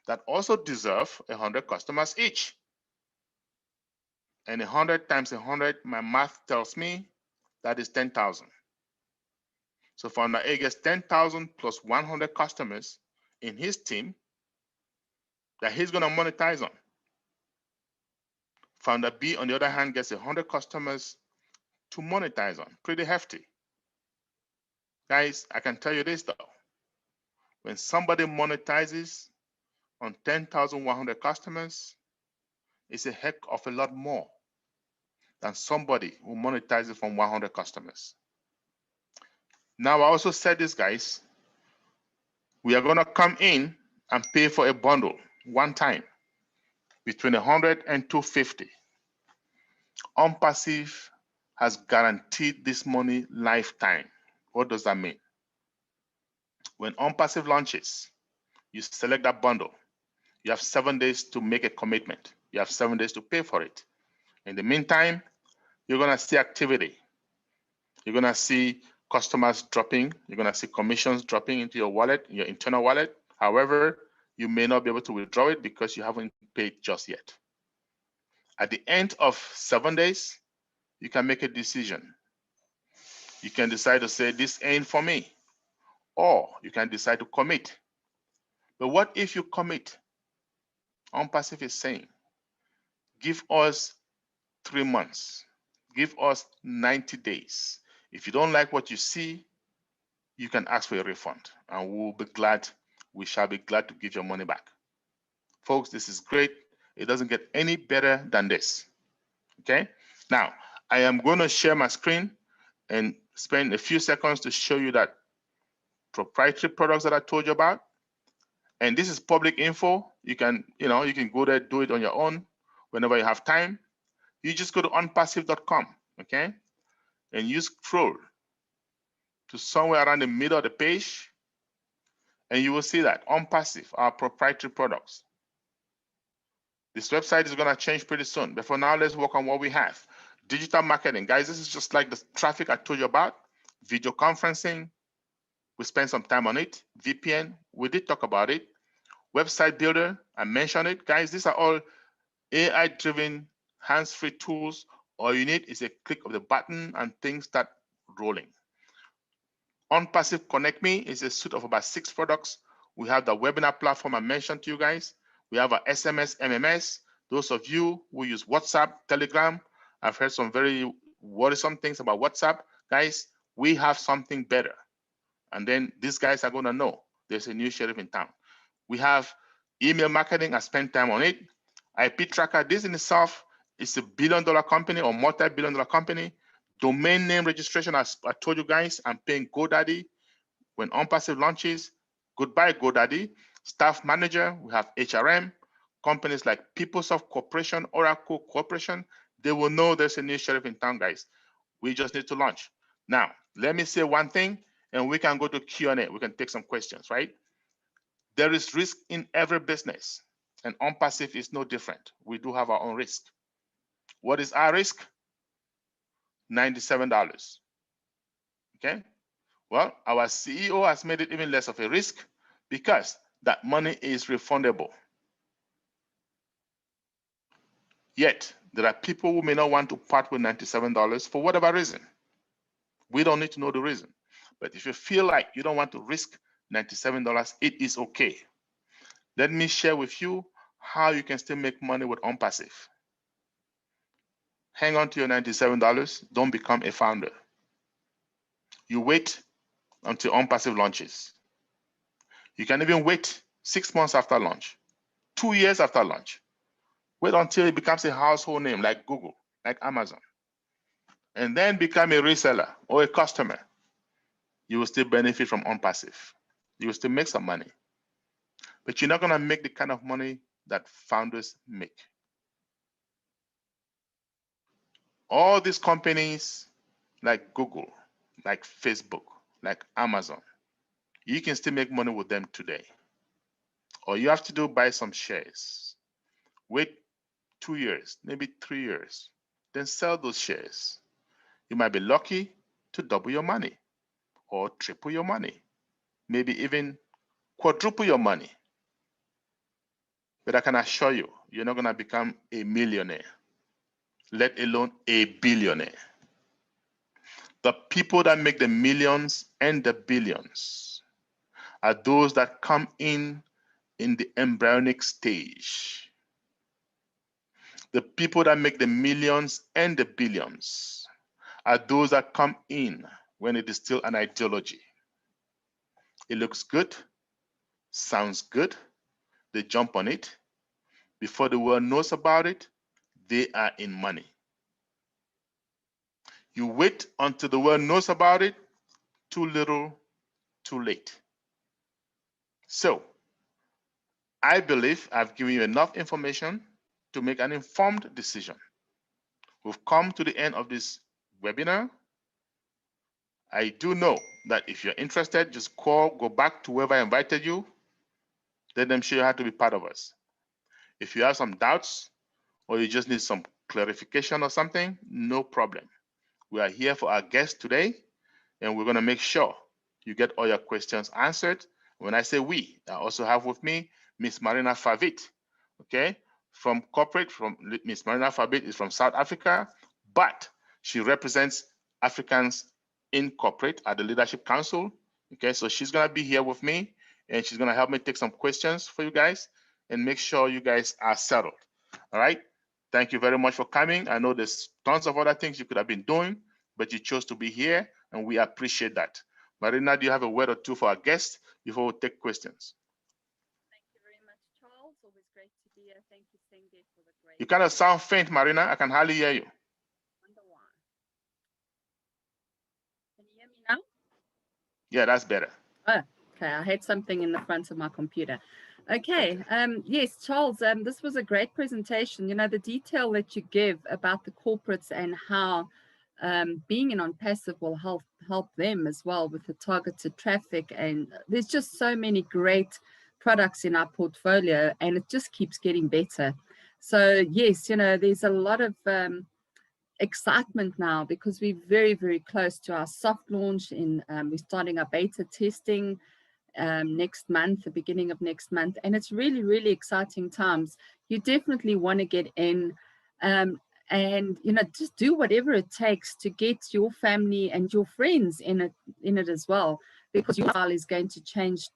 [SPEAKER 2] that also deserve 100 customers each. And 100 times 100, my math tells me that is 10,000. So founder A gets 10,000 plus 100 customers in his team that he's going to monetize on. Founder B, on the other hand, gets 100 customers to monetize on. Pretty hefty. Guys, I can tell you this though. When somebody monetizes on 10,100 customers, it's a heck of a lot more than somebody who monetizes from 100 customers. Now, I also said this, guys. We are going to come in and pay for a bundle one time between 100 and 250. ONPASSIVE has guaranteed this money lifetime. What does that mean? When ONPASSIVE launches, you select that bundle. You have 7 days to make a commitment. You have 7 days to pay for it. In the meantime, you're going to see activity. You're going to see customers dropping. You're going to see commissions dropping into your wallet, your internal wallet. However, you may not be able to withdraw it because you haven't paid just yet. At the end of 7 days, you can make a decision. You can decide to say, this ain't for me. Or you can decide to commit. But what if you commit? ONPASSIVE is saying, give us 3 months. Give us 90 days. If you don't like what you see, you can ask for a refund and we shall be glad to give your money back. Folks, this is great. It doesn't get any better than this. Okay? Now, I am going to share my screen and spend a few seconds to show you that proprietary products that I told you about. And this is public info. You can go there, do it on your own whenever you have time. You just go to onpassive.com, okay? And you scroll to somewhere around the middle of the page, and you will see that ONPASSIVE, our proprietary products. This website is going to change pretty soon. But for now, let's work on what we have. Digital marketing. Guys, this is just like the traffic I told you about. Video conferencing. We spent some time on it. VPN. We did talk about it. Website builder. I mentioned it. Guys, these are all AI-driven, hands-free tools. All you need is a click of the button and things start rolling. ONPASSIVE Connect Me is a suite of about 6 products. We have the webinar platform I mentioned to you guys. We have our SMS, MMS. Those of you who use WhatsApp, Telegram, I've heard some very worrisome things about WhatsApp. Guys, we have something better. And then these guys are going to know there's a new sheriff in town. We have email marketing. I spent time on it. IP tracker. This in itself is a billion-dollar company or multi-billion-dollar company. Domain name registration, as I told you guys, I'm paying GoDaddy When ONPASSIVE launches, goodbye GoDaddy, staff manager, we have HRM, companies like PeopleSoft Corporation, Oracle Corporation, they will know there's a new sheriff in town, guys. We just need to launch. Now, let me say one thing, and we can go to Q&A. We can take some questions, right? There is risk in every business, and ONPASSIVE is no different. We do have our own risk. What is our risk? $97. Okay. Well, our CEO has made it even less of a risk because that money is refundable. Yet, there are people who may not want to part with $97 for whatever reason. We don't need to know the reason. But if you feel like you don't want to risk $97, it is okay. Let me share with you how you can still make money with ONPASSIVE. Hang on to your $97. Don't become a founder. You wait until ONPASSIVE launches. You can even wait 6 months after launch, 2 years after launch. Wait until it becomes a household name like Google, like Amazon, and then become a reseller or a customer. You will still benefit from ONPASSIVE. You will still make some money, but you're not going to make the kind of money that founders make. All these companies like Google, like Facebook, like Amazon, you can still make money with them today. All you have to do, buy some shares. Wait 2 years, maybe 3 years, then sell those shares. You might be lucky to double your money or triple your money, maybe even quadruple your money. But I can assure you, you're not going to become a millionaire, let alone a billionaire. The people that make the millions and the billions are those that come in the embryonic stage. The people that make the millions and the billions are those that come in when it is still an ideology. It looks good, sounds good, they jump on it. Before the world knows about it, they are in money. You wait until the world knows about it, too little, too late. So, I believe I've given you enough information to make an informed decision. We've come to the end of this webinar. I do know that if you're interested, just call, go back to whoever invited you, let them show you how to be part of us. If you have some doubts or you just need some clarification or something, no problem. We are here for our guest today, and we're going to make sure you get all your questions answered. When I say we, I also have with me Miss Marina Favit, okay, from corporate. From Miss Marina Favit is from South Africa, but she represents Africans in corporate at the Leadership Council. Okay, so she's going to be here with me, and she's going to help me take some questions for you guys and make sure you guys are settled. All right. Thank you very much for coming. I know there's tons of other things you could have been doing, but you chose to be here, and we appreciate that. Marina, do you have a word or two for our guests before we take questions?
[SPEAKER 3] Thank you very much, Charles. Always great to be here. Thank you, Senge, for the great.
[SPEAKER 2] You kind of sound faint, Marina. I can hardly hear you.
[SPEAKER 3] Wonder why. Can you hear me now?
[SPEAKER 2] Yeah, that's better.
[SPEAKER 3] Oh, okay. I had something in the front of my computer. Okay. Yes, Charles, this was a great presentation. You know, the detail that you give about the corporates and how being in ONPASSIVE will help them as well with the targeted traffic. And there's just so many great products in our portfolio, and it just keeps getting better. So yes, you know, there's a lot of excitement now because we're very, very close to our soft launch. We're starting our beta testing next month, the beginning of next month, and it's really, really exciting times. You definitely want to get in and you know, just do whatever it takes to get your family and your friends in it as well, because your style is going to change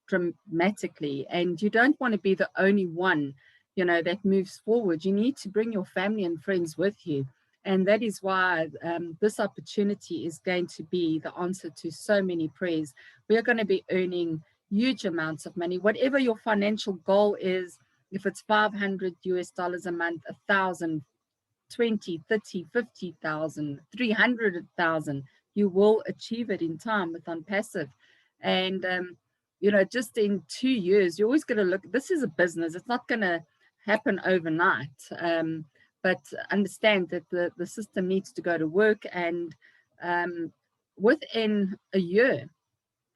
[SPEAKER 3] dramatically, and you don't want to be the only one, you know, that moves forward. You need to bring your family and friends with you. And that is why this opportunity is going to be the answer to so many prayers. We are going to be earning huge amounts of money. Whatever your financial goal is, if it's $500 a month, 1,000, 20, 30, 50,000, 300,000, you will achieve it in time with ONPASSIVE. And, you know, just in 2 years, you're always going to look, this is a business. It's not going to happen overnight. But understand that the system needs to go to work. And within a year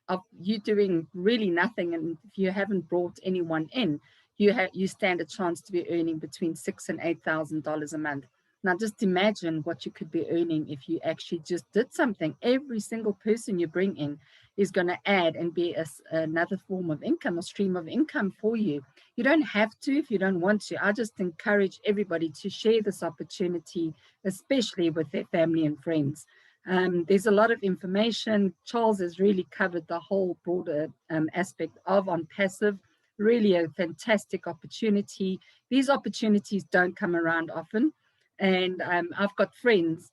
[SPEAKER 3] of you doing really nothing, and if you haven't brought anyone in, you stand a chance to be earning between $6,000 and $8,000 a month. Now just imagine what you could be earning if you actually just did something. Every single person you bring in is going to add and be another form of income, a stream of income for you. You don't have to if you don't want to. I just encourage everybody to share this opportunity, especially with their family and friends. There's a lot of information. Charles has really covered the whole broader aspect of ONPASSIVE. Really a fantastic opportunity. These opportunities don't come around often. And I've got friends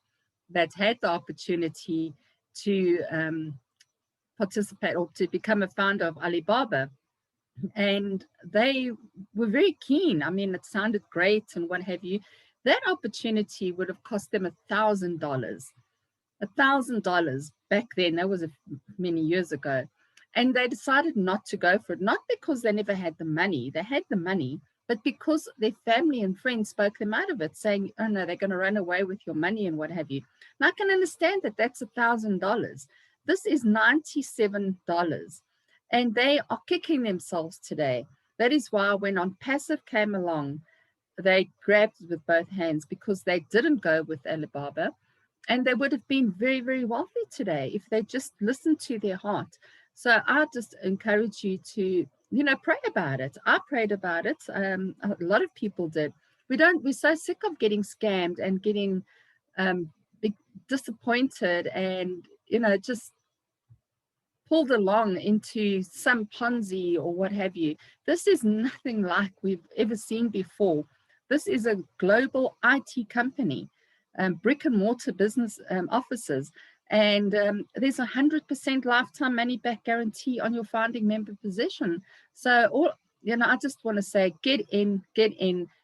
[SPEAKER 3] that had the opportunity to participate or to become a founder of Alibaba. And they were very keen. I mean, it sounded great and what have you. That opportunity would have cost them $1,000. $1,000 back then. That was many years ago. And they decided not to go for it, not because they never had the money. They had the money, but because their family and friends spoke them out of it, saying, oh no, they're going to run away with your money and what have you. And I can understand that that's $1,000. This is $97. And they are kicking themselves today. That is why when ONPASSIVE came along, they grabbed it with both hands, because they didn't go with Alibaba. And they would have been very, very wealthy today if they just listened to their heart. So I just encourage you to, you know, pray about it. I prayed about it. A lot of people did. We're so sick of getting scammed and getting disappointed and, you know, just pulled along into some Ponzi or what have you. This is nothing like we've ever seen before. This is a global IT company, brick and mortar business offices. And there's 100% lifetime money back guarantee on your founding member position. So, you know, I just want to say, get in,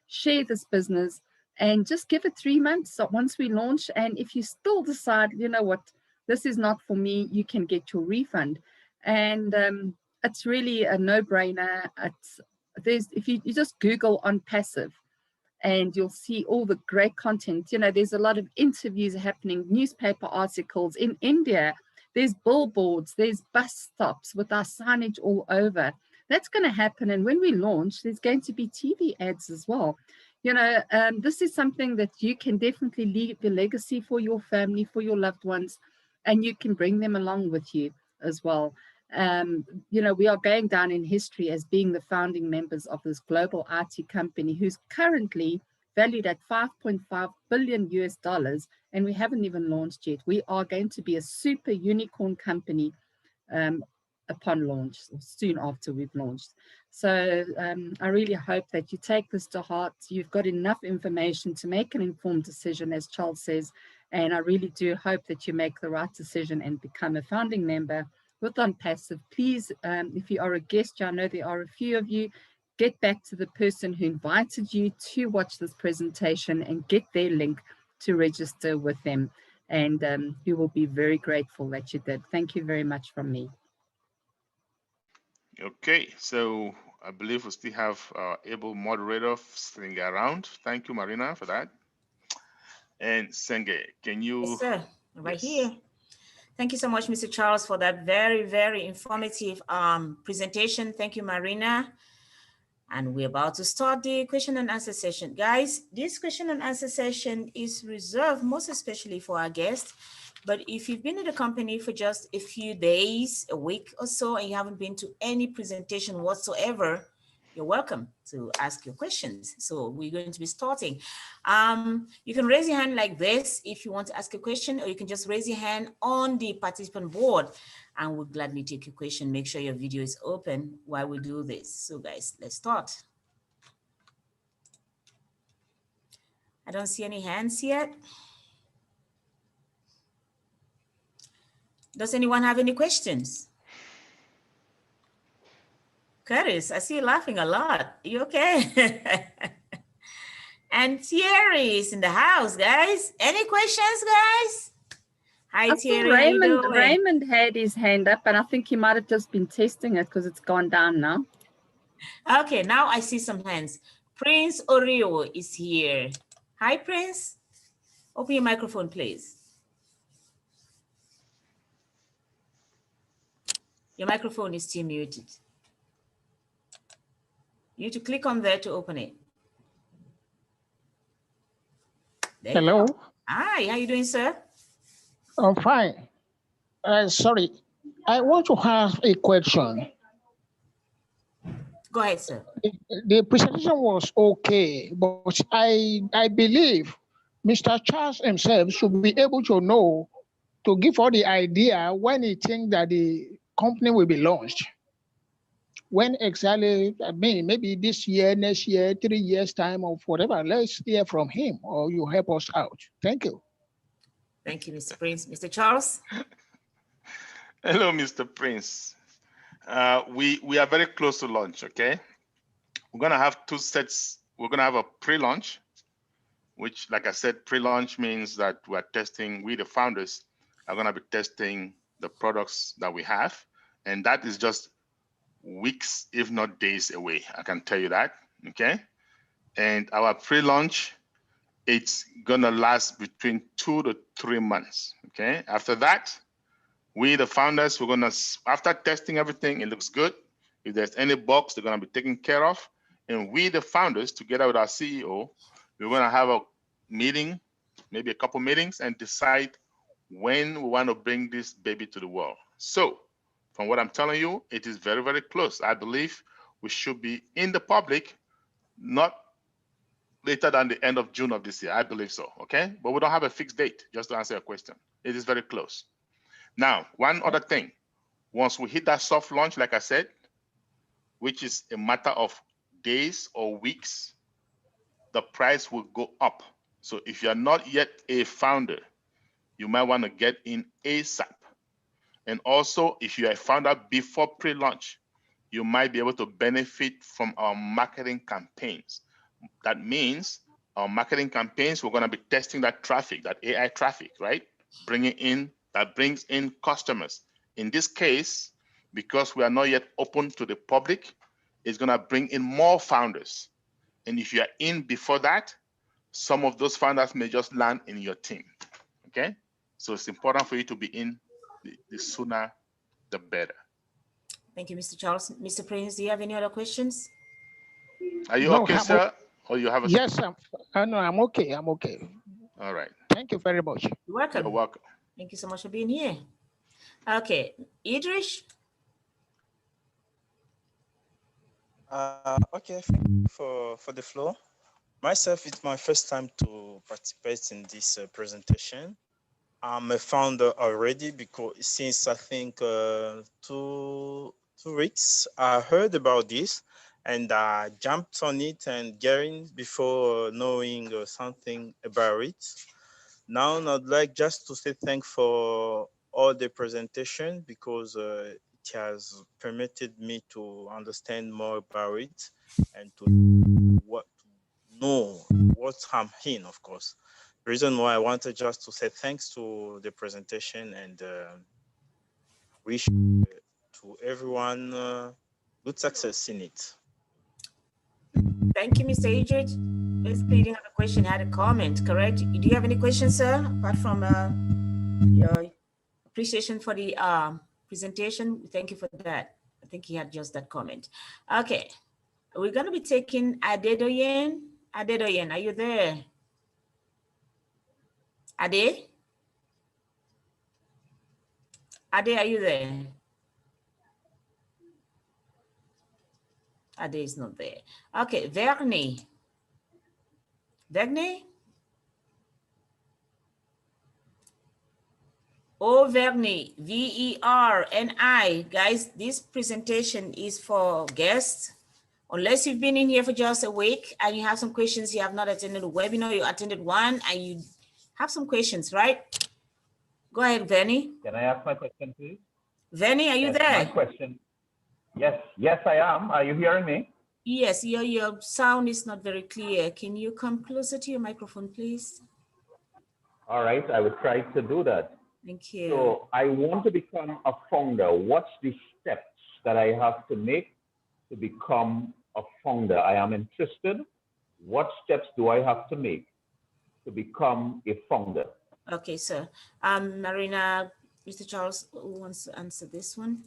[SPEAKER 3] share this business, and just give it 3 months once we launch. And if you still decide, you know what, this is not for me, you can get your refund. And it's really a no-brainer. If you just Google ONPASSIVE, and you'll see all the great content. You know, there's a lot of interviews happening, newspaper articles in India. There's billboards, there's bus stops with our signage all over. That's going to happen. And when we launch, there's going to be TV ads as well. You know, this is something that you can definitely leave a legacy for your family, for your loved ones, and you can bring them along with you as well. You know, we are going down in history as being the founding members of this global IT company, who's currently valued at $5.5 billion US, and we haven't even launched yet. We are going to be a super unicorn company upon launch, or soon after we've launched. So I really hope that you take this to heart. You've got enough information to make an informed decision, as Charles says, and I really do hope that you make the right decision and become a founding member with ONPASSIVE. Please, if you are a guest, I know there are a few of you, get back to the person who invited you to watch this presentation and get their link to register with them. And you will be very grateful that you did. Thank you very much from me.
[SPEAKER 2] Okay, so I believe we still have our able moderator sitting around. Thank you, Marina, for that. And Senge, can you?
[SPEAKER 1] Yes, sir. Right here. Thank you so much, Mr. Charles, for that very, very informative presentation. Thank you, Marina. And we're about to start the question and answer session. Guys, this question and answer session is reserved most especially for our guests. But if you've been in the company for just a few days, a week or so, and you haven't been to any presentation whatsoever, you're welcome to ask your questions. So we're going to be starting. You can raise your hand like this if you want to ask a question, or you can just raise your hand on the participant board and we'll gladly take your question. Make sure your video is open while we do this. So guys, let's start. I don't see any hands yet. Does anyone have any questions? Curtis, I see you laughing a lot. You okay? And Thierry is in the house, guys. Any questions, guys? Hi,
[SPEAKER 3] I saw
[SPEAKER 1] Thierry. How you doing?
[SPEAKER 3] Raymond had his hand up, and I think he might have just been testing it because it's gone down now.
[SPEAKER 1] Okay, now I see some hands. Prince Oreo is here. Hi, Prince. Open your microphone, please. Your microphone is still muted. You need to click on there to open it. There
[SPEAKER 4] Hello.
[SPEAKER 1] You go. Hi, how you doing, sir?
[SPEAKER 4] I'm fine. Sorry, I want to ask a question.
[SPEAKER 1] Go ahead, sir.
[SPEAKER 4] The presentation was okay, but I believe Mr. Charles himself should be able to know to give all the idea when he thinks that the company will be launched. When exactly, I mean, maybe this year, next year, 3 years time or whatever. Let's hear from him or you help us out. Thank you.
[SPEAKER 1] Thank you, Mr. Prince. Mr. Charles?
[SPEAKER 2] Hello, Mr. Prince. We are very close to launch, okay? We're gonna have two sets. We're gonna have a pre-launch, which, like I said, pre-launch means that we're testing, we the founders are gonna be testing the products that we have. And that is just weeks, if not days away. I can tell you that, okay? And our pre-launch, it's gonna last between 2 to 3 months, okay? After that, we, the founders, we're gonna, after testing everything, it looks good. If there's any bugs, they're gonna be taken care of. And we, the founders, together with our CEO, we're gonna have a meeting, maybe a couple meetings, and decide when we wanna bring this baby to the world. So, from what I'm telling you, it is very, very close. I believe we should be in the public, not later than the end of June of this year. I believe so, okay? But we don't have a fixed date, just to answer your question. It is very close. Now, one other thing, once we hit that soft launch, like I said, which is a matter of days or weeks, the price will go up. So if you're not yet a founder, you might want to get in ASAP. And also, if you're a founder before pre-launch, you might be able to benefit from our marketing campaigns. That means our marketing campaigns, we're going to be testing that traffic, that AI traffic, right? That brings in customers. In this case, because we are not yet open to the public, it's going to bring in more founders. And if you are in before that, some of those founders may just land in your team, okay? So it's important for you to be in the sooner, the better.
[SPEAKER 1] Thank you, Mr. Charles. Mr. Prince, do you have any other questions?
[SPEAKER 2] Are you
[SPEAKER 4] No,
[SPEAKER 2] okay, sir? Or you have a...
[SPEAKER 4] Yes, no, I'm okay. I'm okay.
[SPEAKER 2] All right.
[SPEAKER 4] Thank you very much.
[SPEAKER 1] You're welcome.
[SPEAKER 2] You're welcome.
[SPEAKER 1] Thank you so much for being here. Okay, Idris?
[SPEAKER 5] Okay, thank you for the floor. Myself, it's my first time to participate in this presentation. I'm a founder already because since I think 2 weeks, I heard about this and I jumped on it and getting before knowing something about it. Now, I'd like just to say thanks for all the presentation because it has permitted me to understand more about it and to know what I'm in, of course. The reason why I wanted just to say thanks to the presentation and wish to everyone good success in it.
[SPEAKER 1] Thank you, Mr. Idris. Basically, you didn't have a question, had a comment, correct? Do you have any questions, sir, apart from your appreciation for the presentation? Thank you for that. I think he had just that comment. Okay, we're going to be taking Adedoyen. Adedoyen, are you there? Ade? Ade, are you there? Ade is not there. Okay, Vernie. Vernie? Oh, Vernie, V-E-R-N-I. Guys, this presentation is for guests. Unless you've been in here for just a week and you have some questions, you have not attended a webinar, you attended one and you have some questions, right? Go ahead, Vernie.
[SPEAKER 6] Can I ask my question, please?
[SPEAKER 1] Vernie, are you
[SPEAKER 6] Yes,
[SPEAKER 1] there?
[SPEAKER 6] my question. Yes, I am. Are you hearing me?
[SPEAKER 1] Yes, your sound is not very clear. Can you come closer to your microphone, please?
[SPEAKER 6] All right, I will try to do that.
[SPEAKER 1] Thank you.
[SPEAKER 6] So I want to become a founder. What's the steps that I have to make to become a founder? I am interested. What steps do I have to make to become a founder?
[SPEAKER 1] Okay, sir. Marina, Mr. Charles, who wants to answer this one?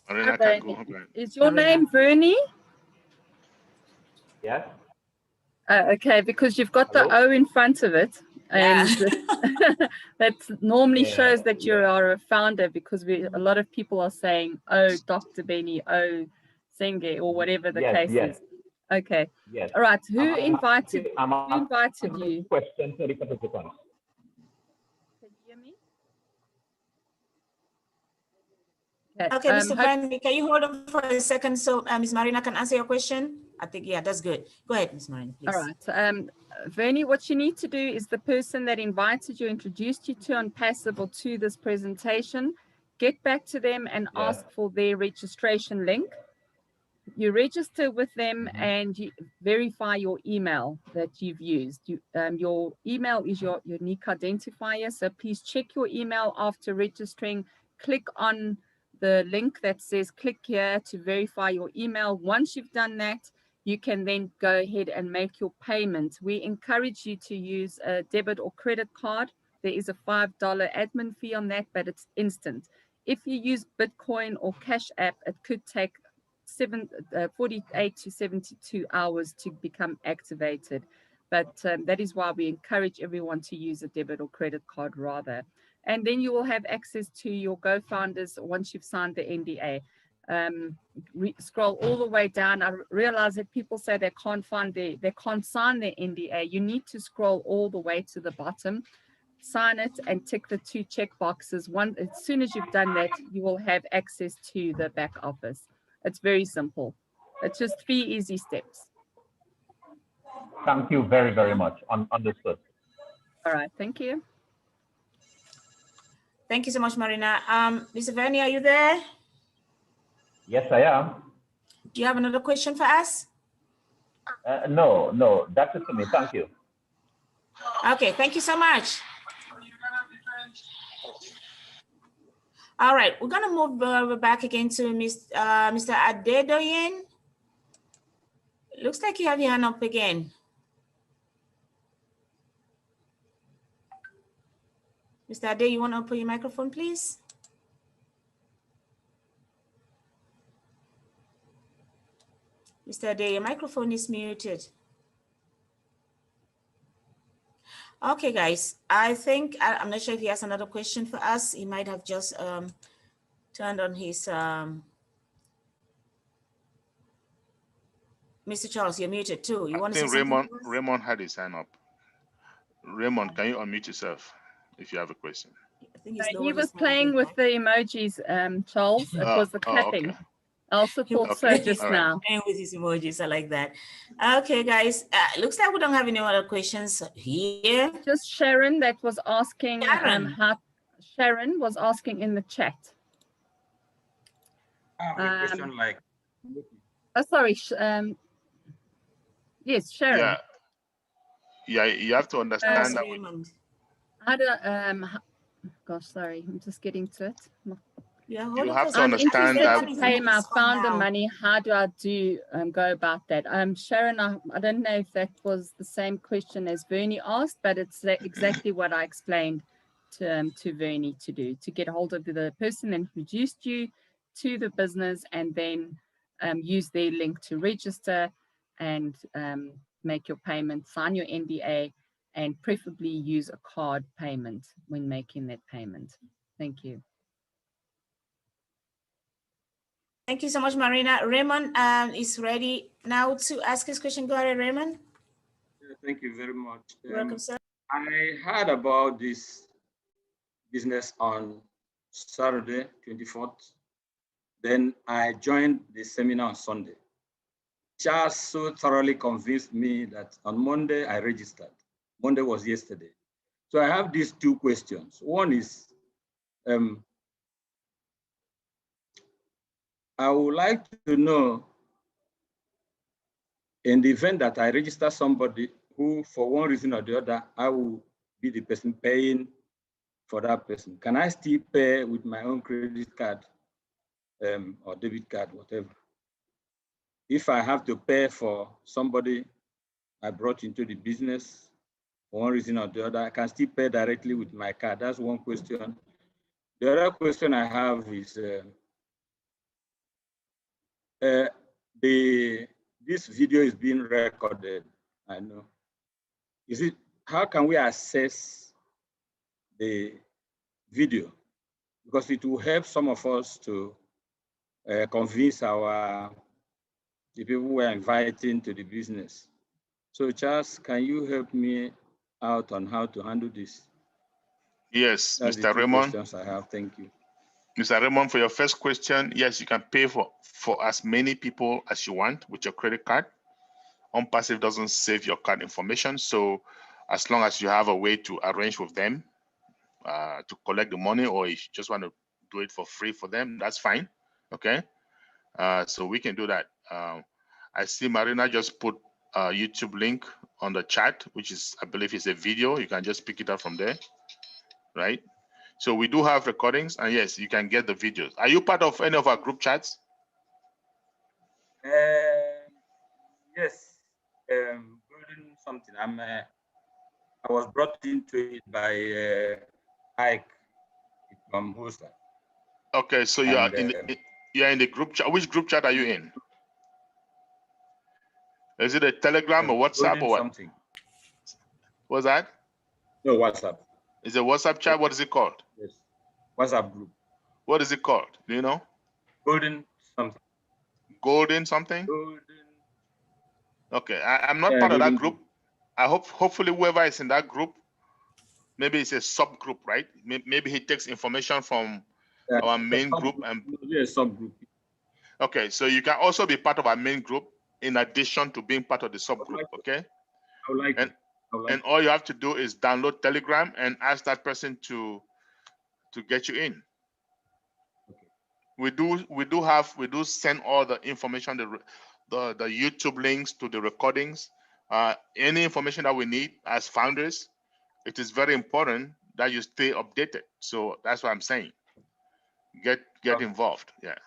[SPEAKER 2] Marina can go.
[SPEAKER 3] Is your
[SPEAKER 1] Marina.
[SPEAKER 3] name Vernie?
[SPEAKER 6] Yes.
[SPEAKER 3] Okay, because you've got the
[SPEAKER 6] Hello?
[SPEAKER 3] O in front of it.
[SPEAKER 1] Yeah.
[SPEAKER 3] And that normally
[SPEAKER 6] Yeah,
[SPEAKER 3] shows that you
[SPEAKER 6] yeah.
[SPEAKER 3] are a founder, because a lot of people are saying, oh, Dr. Benny, oh, Senge, or whatever the
[SPEAKER 6] Yes,
[SPEAKER 3] case
[SPEAKER 6] yes.
[SPEAKER 3] is. Okay.
[SPEAKER 6] Yes.
[SPEAKER 3] All right. Who
[SPEAKER 6] I'm
[SPEAKER 3] invited
[SPEAKER 6] asking
[SPEAKER 3] you?
[SPEAKER 6] questions to the participants.
[SPEAKER 3] Can you hear me?
[SPEAKER 1] Okay, Mr. Brandy, can you hold on for a second so Ms. Marina can answer your question? I think, yeah, that's good. Go ahead, Ms. Marina, please.
[SPEAKER 3] All right. Vernie, what you need to do is the person that invited you, introduced you to ONPASSIVE or to this presentation, get back to them and ask for their registration link. You register with them and you verify your email that you've used. Your email is your unique identifier. So please check your email after registering. Click on the link that says click here to verify your email. Once you've done that, you can then go ahead and make your payment. We encourage you to use a debit or credit card. There is a $5 admin fee on that, but it's instant. If you use Bitcoin or Cash App, it could take 48 to 72 hours to become activated. But that is why we encourage everyone to use a debit or credit card rather. And then you will have access to your GoFounders once you've signed the NDA. Scroll all the way down. I realize that people say they can't sign their NDA. You need to scroll all the way to the bottom, sign it, and tick the 2 check boxes. As soon as you've done that, you will have access to the back office. It's very simple. It's just 3 easy steps.
[SPEAKER 6] Thank you very, very much. Understood.
[SPEAKER 3] All right. Thank you.
[SPEAKER 1] Thank you so much, Marina. Mr. Vernie, are you there?
[SPEAKER 6] Yes, I am.
[SPEAKER 1] Do you have another question for us?
[SPEAKER 6] No, that's it for me. Thank you.
[SPEAKER 1] Okay, thank you so much. All right, we're gonna move back again to Mr. Adedoyin. Looks like you have your hand up again. Mr. Ade, you want to open your microphone, please? Mr. Ade, your microphone is muted. Okay, guys, I think, I'm not sure if he has another question for us. He might have just turned on his, Mr. Charles, you're muted too. You want to say something?
[SPEAKER 2] Raymond had his hand up. Raymond, can you unmute yourself if you have a question?
[SPEAKER 1] I think
[SPEAKER 3] He was playing with the emojis, Charles. It was the clapping.
[SPEAKER 2] Okay.
[SPEAKER 3] I also thought so just now.
[SPEAKER 1] Playing with his emojis, I like that. Okay, guys, looks like we don't have any other questions here.
[SPEAKER 3] Just Sharon that was asking, Sharon was asking in the chat.
[SPEAKER 7] I have a question like.
[SPEAKER 3] Oh, sorry. Yes, Sharon.
[SPEAKER 2] Yeah, you have to understand that.
[SPEAKER 3] How do, gosh, sorry, I'm just getting to it.
[SPEAKER 2] Yeah, you have to understand that.
[SPEAKER 3] To pay my founder money, how do I go about that? Sharon, I don't know if that was the same question as Vernie asked, but it's exactly what I explained to Vernie to do, to get hold of the person that introduced you to the business and then use their link to register and make your payment, sign your NDA, and preferably use a card payment when making that payment. Thank you.
[SPEAKER 1] Thank you so much, Marina. Raymond is ready now to ask his question. Go ahead, Raymond.
[SPEAKER 7] Thank you very much.
[SPEAKER 1] Welcome, sir.
[SPEAKER 7] I heard about this business on Saturday, 24th. Then I joined the seminar on Sunday. Charles so thoroughly convinced me that on Monday I registered. Monday was yesterday. So I have these 2 questions. One is, I would like to know, in the event that I register somebody who, for one reason or the other, I will be the person paying for that person? Can I still pay with my own credit card or debit card, whatever? If I have to pay for somebody I brought into the business for one reason or the other, I can still pay directly with my card. That's one question. The other question I have is this video is being recorded, I know. How can we access the video? Because it will help some of us to convince the people we're inviting to the business. So Charles, can you help me out on how to handle this?
[SPEAKER 2] Yes,
[SPEAKER 7] That's
[SPEAKER 2] Mr.
[SPEAKER 7] the two
[SPEAKER 2] Raymond.
[SPEAKER 7] questions I have. Thank you.
[SPEAKER 2] Mr. Raymond, for your first question, yes, you can pay for as many people as you want with your credit card. ONPASSIVE doesn't save your card information. So as long as you have a way to arrange with them to collect the money, or if you just want to do it for free for them, that's fine. Okay. So we can do that. I see Marina just put a YouTube link on the chat, which is, I believe, is a video. You can just pick it up from there, right? So we do have recordings, and yes, you can get the videos. Are you part of any of our group chats?
[SPEAKER 7] Yes, building something. I was brought into it by Ike from Hoster.
[SPEAKER 2] Okay, so you are in the group chat. Which group chat are you in? Is it a Telegram or WhatsApp or what?
[SPEAKER 7] Something.
[SPEAKER 2] What's that?
[SPEAKER 7] No, WhatsApp.
[SPEAKER 2] Is it WhatsApp chat? What is it called?
[SPEAKER 7] Yes, WhatsApp group.
[SPEAKER 2] What is it called? Do you know?
[SPEAKER 7] Golden something.
[SPEAKER 2] Golden something?
[SPEAKER 7] Golden.
[SPEAKER 2] Okay, I'm not part of that group. I hopefully whoever is in that group, maybe it's a subgroup, right? Maybe he takes information from our main group and
[SPEAKER 7] a subgroup.
[SPEAKER 2] Okay, so you can also be part of our main group in addition to being part of the subgroup. Okay.
[SPEAKER 7] I would like it.
[SPEAKER 2] And all you have to do is download Telegram and ask that person to get you in. Okay. We do send all the information, the YouTube links to the recordings, any information that we need as founders. It is very important that you stay updated. So that's what I'm saying. Get involved. Yeah.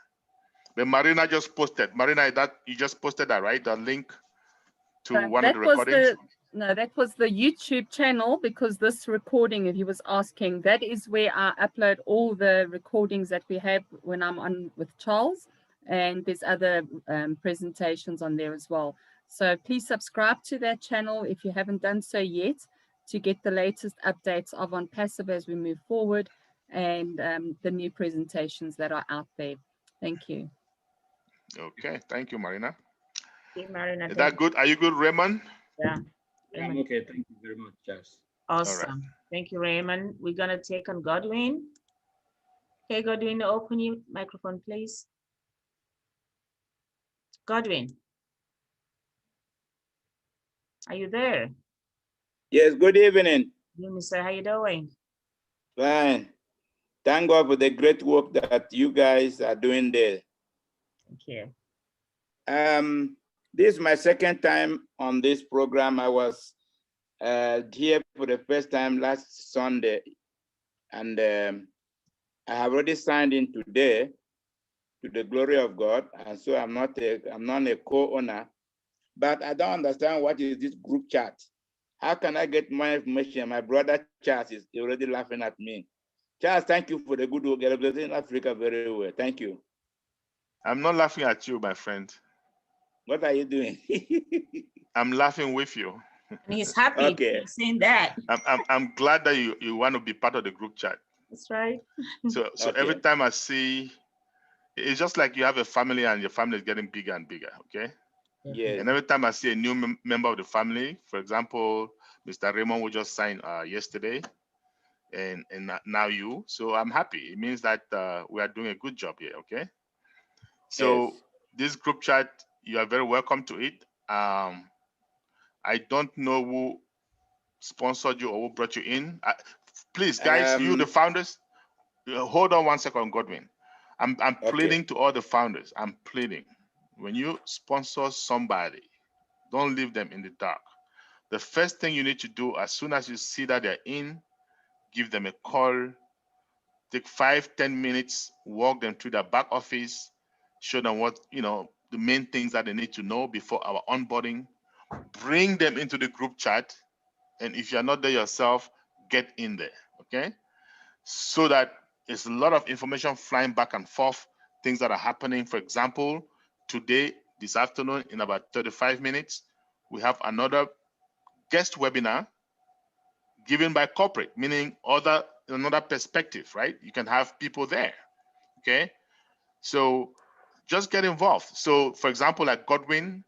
[SPEAKER 2] But Marina just posted. Marina, you just posted that, right? The link to one of the recordings.
[SPEAKER 3] No, that was the YouTube channel, because this recording, if he was asking, that is where I upload all the recordings that we have when I'm on with Charles, and there's other presentations on there as well. So please subscribe to that channel if you haven't done so yet, to get the latest updates of ONPASSIVE as we move forward, and the new presentations that are out there. Thank you.
[SPEAKER 2] Okay, thank you, Marina.
[SPEAKER 1] Okay, Marina,
[SPEAKER 2] is that good? Are you good, Raymond?
[SPEAKER 1] Yeah.
[SPEAKER 7] I'm okay. Thank you very much, Charles.
[SPEAKER 1] Awesome. Right. Thank you, Raymond. We're going to take on Godwin. Okay, Godwin, open your microphone, please. Godwin, are you there?
[SPEAKER 8] Yes, good evening.
[SPEAKER 1] Good evening, sir. How you doing?
[SPEAKER 8] Fine. Thank God for the great work that you guys are doing there.
[SPEAKER 1] Thank you.
[SPEAKER 8] This is my second time on this program. I was here for the first time last Sunday, and I have already signed in today, to the glory of God, and so I'm not a co-owner, but I don't understand what is this group chat. How can I get more information? My brother Charles is already laughing at me. Charles, thank you for the good work. You're representing Africa very well. Thank you.
[SPEAKER 2] I'm not laughing at you, my friend.
[SPEAKER 8] What are you doing?
[SPEAKER 2] I'm laughing with you.
[SPEAKER 1] And he's happy.
[SPEAKER 8] Okay.
[SPEAKER 1] Saying that.
[SPEAKER 2] I'm glad that you want to be part of the group chat.
[SPEAKER 1] That's right.
[SPEAKER 2] So okay. Every time I see, it's just like you have a family and your family is getting bigger and bigger. Okay.
[SPEAKER 8] Yes.
[SPEAKER 2] And every time I see a new member of the family, for example, Mr. Raymond, we just signed yesterday, and now you. So I'm happy. It means that we are doing a good job here. Okay. So yes. This group chat, you are very welcome to it. I don't know who sponsored you or who brought you in. Please, guys, you the founders, hold on one second, Godwin. I'm pleading to all the founders. I'm pleading. When you sponsor somebody, don't leave them in the dark. The first thing you need to do, as soon as you see that they're in, give them a call, take 5-10 minutes, walk them through their back office, show them what, the main things that they need to know before our onboarding, bring them into the group chat. And if you're not there yourself, get in there, okay? So that it's a lot of information flying back and forth, things that are happening. For example, today, this afternoon, in about 35 minutes, we have another guest webinar given by corporate, meaning another perspective, right? You can have people there, okay? So just get involved. So for example, like Godwin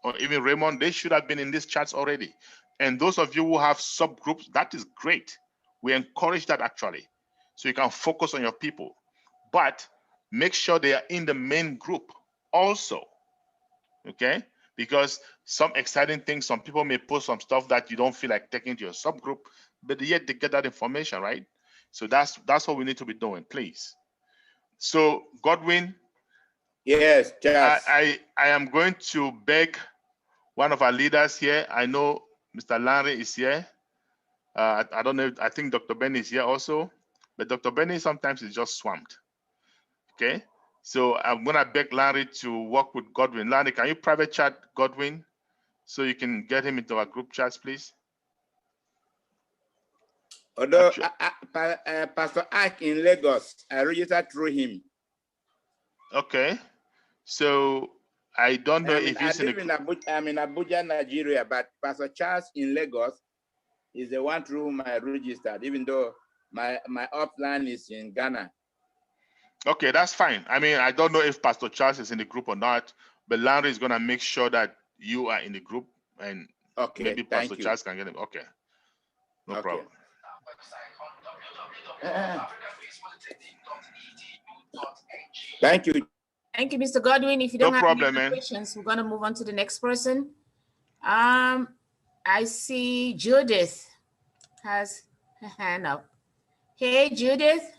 [SPEAKER 2] or even Raymond, they should have been in these chats already. And those of you who have subgroups, that is great. We encourage that actually. So you can focus on your people, but make sure they are in the main group also, okay? Because some exciting things, some people may post some stuff that you don't feel like taking to your subgroup, but yet they get that information, right? So that's what we need to be doing, please. So Godwin,
[SPEAKER 8] yes, Charles.
[SPEAKER 2] I am going to beg one of our leaders here. I know Mr. Larry is here. I don't know. I think Dr. Benny is here also, but Dr. Benny sometimes is just swamped. Okay, so I'm gonna beg Larry to work with Godwin. Larry, can you private chat Godwin so you can get him into our group chats, please?
[SPEAKER 8] Although Pastor Ark in Lagos, I registered through him.
[SPEAKER 2] Okay, so I don't know if he's
[SPEAKER 8] I'm in Abuja, Nigeria, but Pastor Charles in Lagos is the one through whom I registered, even though my offline is in Ghana.
[SPEAKER 2] Okay, that's fine. I mean, I don't know if Pastor Charles is in the group or not, but Larry is gonna make sure that you are in the group, and maybe Pastor Charles can get him. Okay, no problem.
[SPEAKER 8] Thank you.
[SPEAKER 1] Thank you, Mr. Godwin. If you don't have any
[SPEAKER 2] man.
[SPEAKER 1] questions, we're gonna move on to the next person. I see Judith has her hand up. Hey, Judith,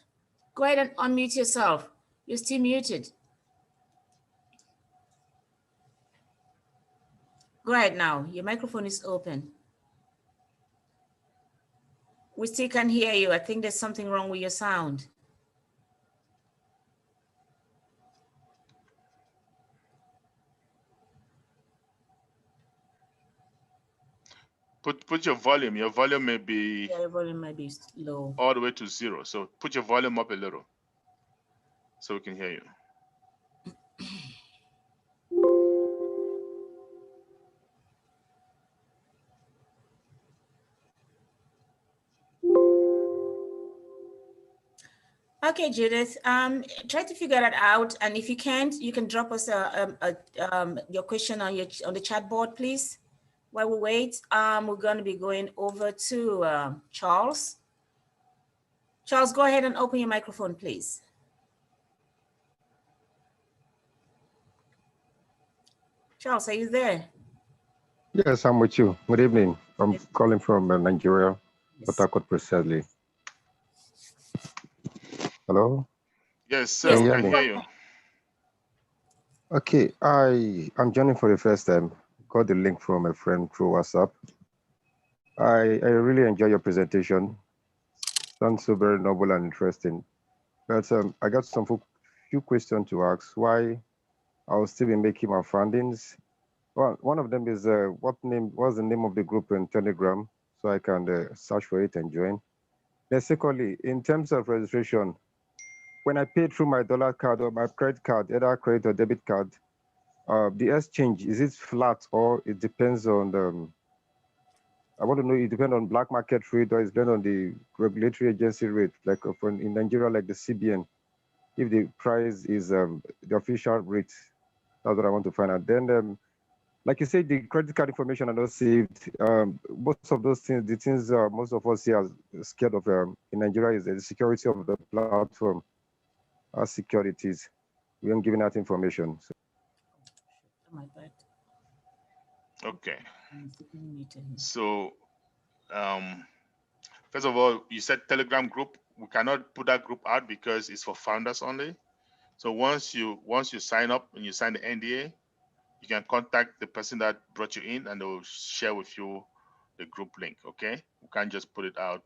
[SPEAKER 1] go ahead and unmute yourself. You're still muted. Go ahead now. Your microphone is open. We still can't hear you. I think there's something wrong with your sound.
[SPEAKER 2] Put your volume. Your volume may be,
[SPEAKER 1] yeah, your volume might be low.
[SPEAKER 2] All the way to 0. So put your volume up a little so we can hear you.
[SPEAKER 1] Okay, Judith, try to figure that out. And if you can't, you can drop us your question on the chat board, please. While we wait, we're going to be going over to Charles. Charles, go ahead and open your microphone, please. Charles, are you there?
[SPEAKER 9] Yes, I'm with you. Good evening. I'm calling from Nigeria, Port Harcourt precisely. Hello?
[SPEAKER 2] Yes, sir, we can hear you.
[SPEAKER 9] Okay, I'm joining for the first time. Got the link from a friend through WhatsApp. I really enjoy your presentation. Sounds so very noble and interesting. But I got some few questions to ask. Why I'll still be making my findings. Well, one of them is what's the name of the group in Telegram, so I can search for it and join. Then secondly, in terms of registration, when I pay through my dollar card or my credit card, either credit or debit card, the exchange, is it flat or it depends on the, I want to know, it depends on black market rate or it depends on the regulatory agency rate, like in Nigeria, like the CBN, if the price is the official rate. That's what I want to find out. Then, like you said, the credit card information are not saved. Most of those things, the things most of us here are scared of in Nigeria is the security of the platform. How secure it is. We aren't giving out information. So.
[SPEAKER 2] Okay. So, first of all, you said Telegram group. We cannot put that group out because it's for founders only. So once you sign up and you sign the NDA, you can contact the person that brought you in and they will share with you the group link, okay? We can't just put it out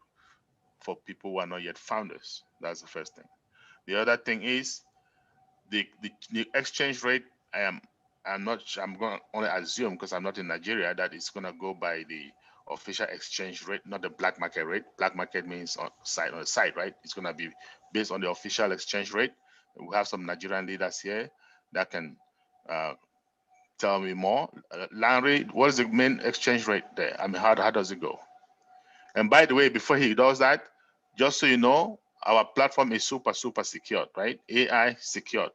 [SPEAKER 2] for people who are not yet founders. That's the first thing. The other thing is the exchange rate. I'm going to only assume, because I'm not in Nigeria, that it's going to go by the official exchange rate, not the black market rate. Black market means on the site, right? It's going to be based on the official exchange rate. We have some Nigerian leaders here that can tell me more. Larry, what is the main exchange rate there? I mean, how does it go? And by the way, before he does that, just so you know, our platform is super secured, right? AI secured.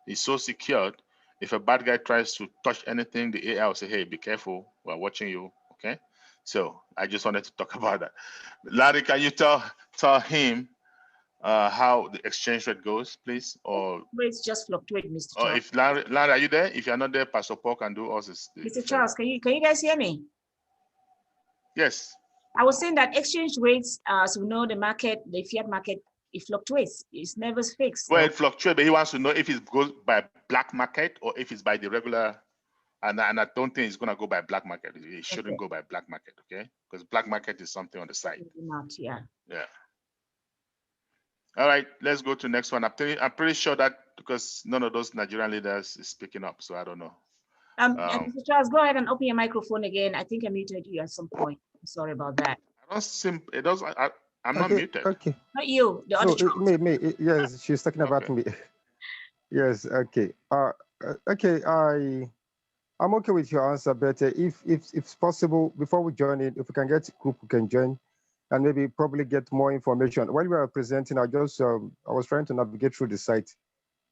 [SPEAKER 2] It's so secured. If a bad guy tries to touch anything, the AI will say, hey, be careful. We're watching you. Okay. So I just wanted to talk about that. Larry, can you tell him how the exchange rate goes, please? Or
[SPEAKER 1] rates just fluctuate, Mr.
[SPEAKER 2] or
[SPEAKER 1] Charles.
[SPEAKER 2] if Larry, are you there? If you're not there, Pastor Paul can do us this.
[SPEAKER 1] Mr. Charles, can you guys hear me?
[SPEAKER 2] Yes.
[SPEAKER 1] I was saying that exchange rates, as we know, the market, the fiat market, it fluctuates. It's never fixed.
[SPEAKER 2] Well,
[SPEAKER 1] So
[SPEAKER 2] it fluctuates, but he wants to know if it goes by black market or if it's by the regular. And I don't think it's going to go by black market. It shouldn't go by black market, okay? Because black market is something on the side.
[SPEAKER 1] not, yeah.
[SPEAKER 2] Yeah. All right, let's go to the next one. I'm pretty sure that because none of those Nigerian leaders is speaking up, so I don't know.
[SPEAKER 1] Mr. Charles, go ahead and open your microphone again. I think I muted you at some point. I'm sorry about that.
[SPEAKER 2] I don't seem, it does, I'm not
[SPEAKER 9] Okay,
[SPEAKER 2] muted.
[SPEAKER 9] okay.
[SPEAKER 1] Not you, the other
[SPEAKER 9] No,
[SPEAKER 1] Charles.
[SPEAKER 9] me. Yes, she's talking about me. Yes, okay. Okay, I'm okay with your answer, but if it's possible, before we join it, if we can get a group who can join and maybe probably get more information. While we were presenting, I was trying to navigate through the site.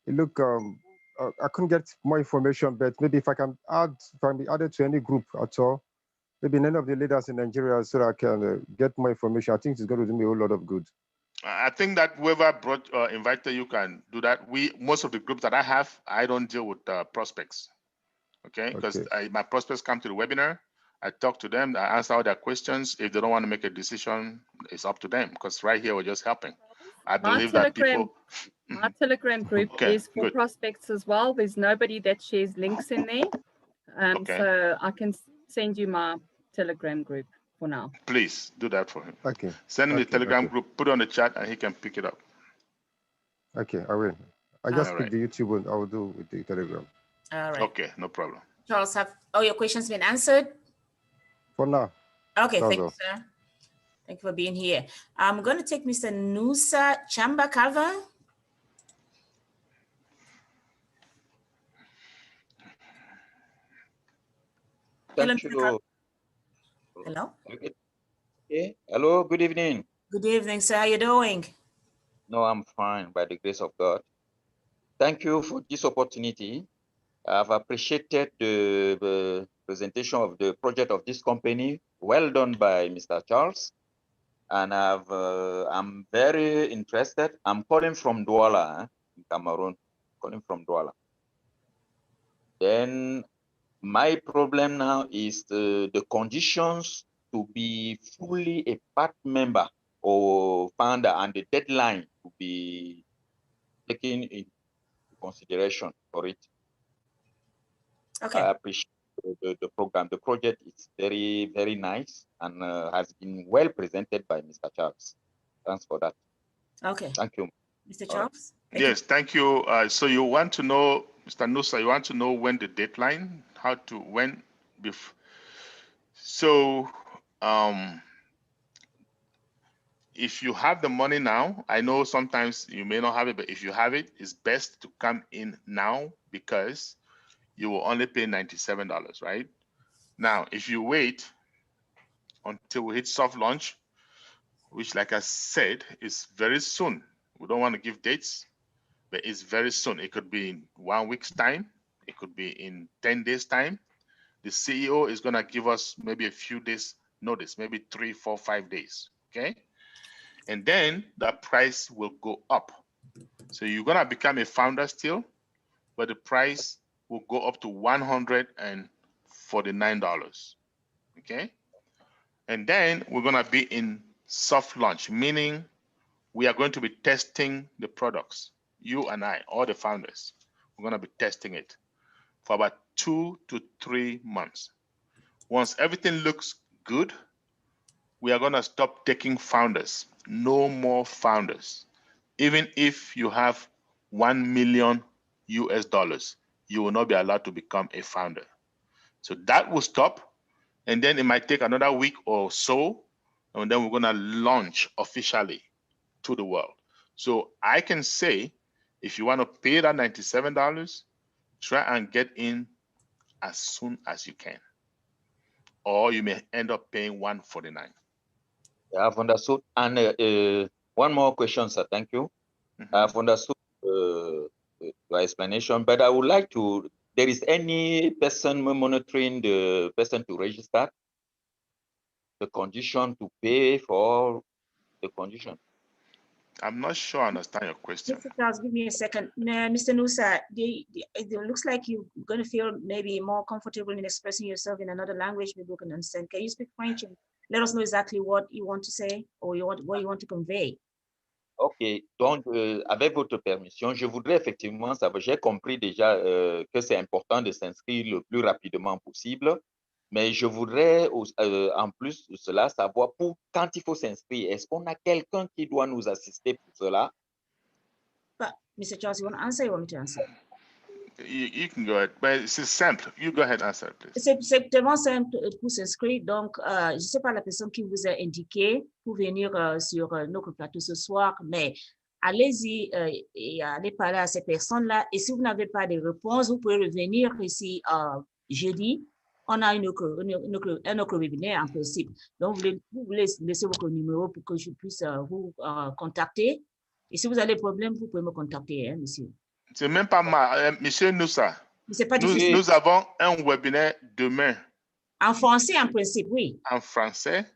[SPEAKER 9] It look, I couldn't get more information, but maybe if I can be added to any group at all, maybe none of the leaders in Nigeria, so that I can get more information. I think it's going to do me a whole lot of good.
[SPEAKER 2] I think that whoever invited you can do that. Most of the groups that I have, I don't deal with prospects. Okay, because my prospects come to the webinar, I talk to them, I answer all their questions. If they don't want to make a decision, it's up to them, because right here we're just helping. I believe that people.
[SPEAKER 3] My Telegram group is for prospects as well. There's nobody that shares links in there. So I can send you my Telegram group for now.
[SPEAKER 2] Please do that for him.
[SPEAKER 9] Okay.
[SPEAKER 2] Send him the Telegram group, put it on the chat, and he can pick it up.
[SPEAKER 9] Okay, I will. I just picked the YouTube one. I will do with the Telegram.
[SPEAKER 1] All right.
[SPEAKER 2] Okay, no problem.
[SPEAKER 1] Charles, have all your questions been answered?
[SPEAKER 9] For now.
[SPEAKER 1] Okay, thank you, sir. Thank you for being here. I'm going to take Mr. Nusa Chambakava.
[SPEAKER 10] Thank you.
[SPEAKER 1] Hello.
[SPEAKER 10] Okay. Hello, good evening.
[SPEAKER 1] Good evening, sir. How are you doing?
[SPEAKER 10] No, I'm fine by the grace of God. Thank you for this opportunity. I've appreciated the presentation of the project of this company. Well done by Mr. Charles. And I'm very interested. I'm calling from Douala, in Cameroon, calling from Douala. Then my problem now is the conditions to be fully a part member or founder and the deadline to be taken into consideration for it.
[SPEAKER 1] Okay.
[SPEAKER 10] I appreciate the program. The project is very, very nice and has been well presented by Mr. Charles. Thanks for that.
[SPEAKER 1] Okay.
[SPEAKER 10] Thank you.
[SPEAKER 1] Mr. Charles?
[SPEAKER 2] Yes, thank you. So you want to know, Mr. Nusa, you want to know when the deadline, so if you have the money now, I know sometimes you may not have it, but if you have it, it's best to come in now because you will only pay $97, right? Now, if you wait until we hit soft launch, which like I said, is very soon. We don't want to give dates, but it's very soon. It could be in 1 week's time. It could be in 10 days time. The CEO is going to give us maybe a few days notice, maybe 3, 4, 5 days, okay? And then the price will go up. So you're going to become a founder still, but the price will go up to $149, okay? And then we're going to be in soft launch, meaning we are going to be testing the products. You and I, all the founders, we're going to be testing it for about 2 to 3 months. Once everything looks good, we are going to stop taking founders No more founders. Even if you have $1 million US, you will not be allowed to become a founder. So that will stop. And then it might take another week or so. And then we're going to launch officially to the world. So I can say, if you want to pay that $97, try and get in as soon as you can. Or you may end up paying $149.
[SPEAKER 10] I've understood. And one more question, sir. Thank you. I've understood your explanation, but I would like to, there is any person monitoring the person to register, the condition to pay for the condition?
[SPEAKER 2] I'm not sure I understand your question.
[SPEAKER 1] Mr. Charles, give me a second. Mr. Nusa, it looks like you're going to feel maybe more comfortable in expressing yourself in another language maybe we can understand. Can you speak French and let us know exactly what you want to say or what you want to convey?
[SPEAKER 10] Ok, donc avec votre permission, je voudrais effectivement savoir, j'ai compris déjà que c'est important de s'inscrire le plus rapidement possible, mais je voudrais en plus de cela savoir pour quand il faut s'inscrire, est-ce qu'on a quelqu'un qui doit nous assister pour cela?
[SPEAKER 1] But Mr. Charles, you want to answer or you want me to answer?
[SPEAKER 2] You can go ahead, but it's simple. You go ahead and answer, please.
[SPEAKER 1] C'est tellement simple pour s'inscrire. Donc, je ne sais pas la personne qui vous a indiqué pour venir sur notre plateau ce soir, mais allez-y et allez parler à ces personnes-là. Et si vous n'avez pas de réponse, vous pouvez revenir ici jeudi. On a un autre webinaire en principe. Donc, vous voulez laisser votre numéro pour que je puisse vous contacter. Et si vous avez des problèmes, vous pouvez me contacter, hein, monsieur.
[SPEAKER 2] C'est même pas mal, monsieur Noussa. Nous avons un webinaire demain.
[SPEAKER 1] En français, en principe, oui.
[SPEAKER 2] En français,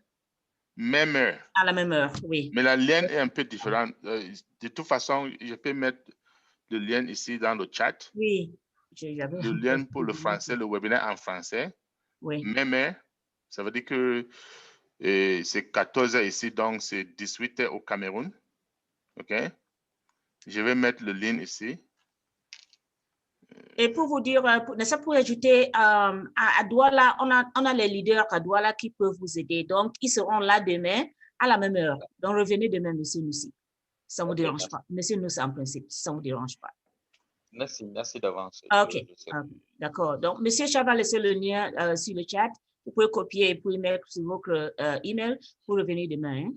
[SPEAKER 2] même heure.
[SPEAKER 1] À la même heure, oui.
[SPEAKER 2] Mais la lien est un peu différente. De toute façon, je peux mettre le lien ici dans le chat.
[SPEAKER 1] Oui.
[SPEAKER 2] Le lien pour le français, le webinaire en français.
[SPEAKER 1] Oui.
[SPEAKER 2] Même heure. Ça veut dire que c'est 14h ici, donc c'est 18h au Cameroun. OK? Je vais mettre le lien ici.
[SPEAKER 1] Et pour vous dire, ça pour ajouter, à Douala, on a les leaders à Douala qui peuvent vous aider. Donc, ils seront là demain à la même heure. Donc, revenez demain, monsieur Noussi. Ça ne vous dérange pas. Monsieur Noussi, en principe, ça ne vous dérange pas.
[SPEAKER 10] Merci d'avance.
[SPEAKER 1] OK. D'accord. Donc, monsieur Chat va laisser le lien sur le chat. Vous pouvez copier et puis mettre sur votre email pour revenir demain. Hein?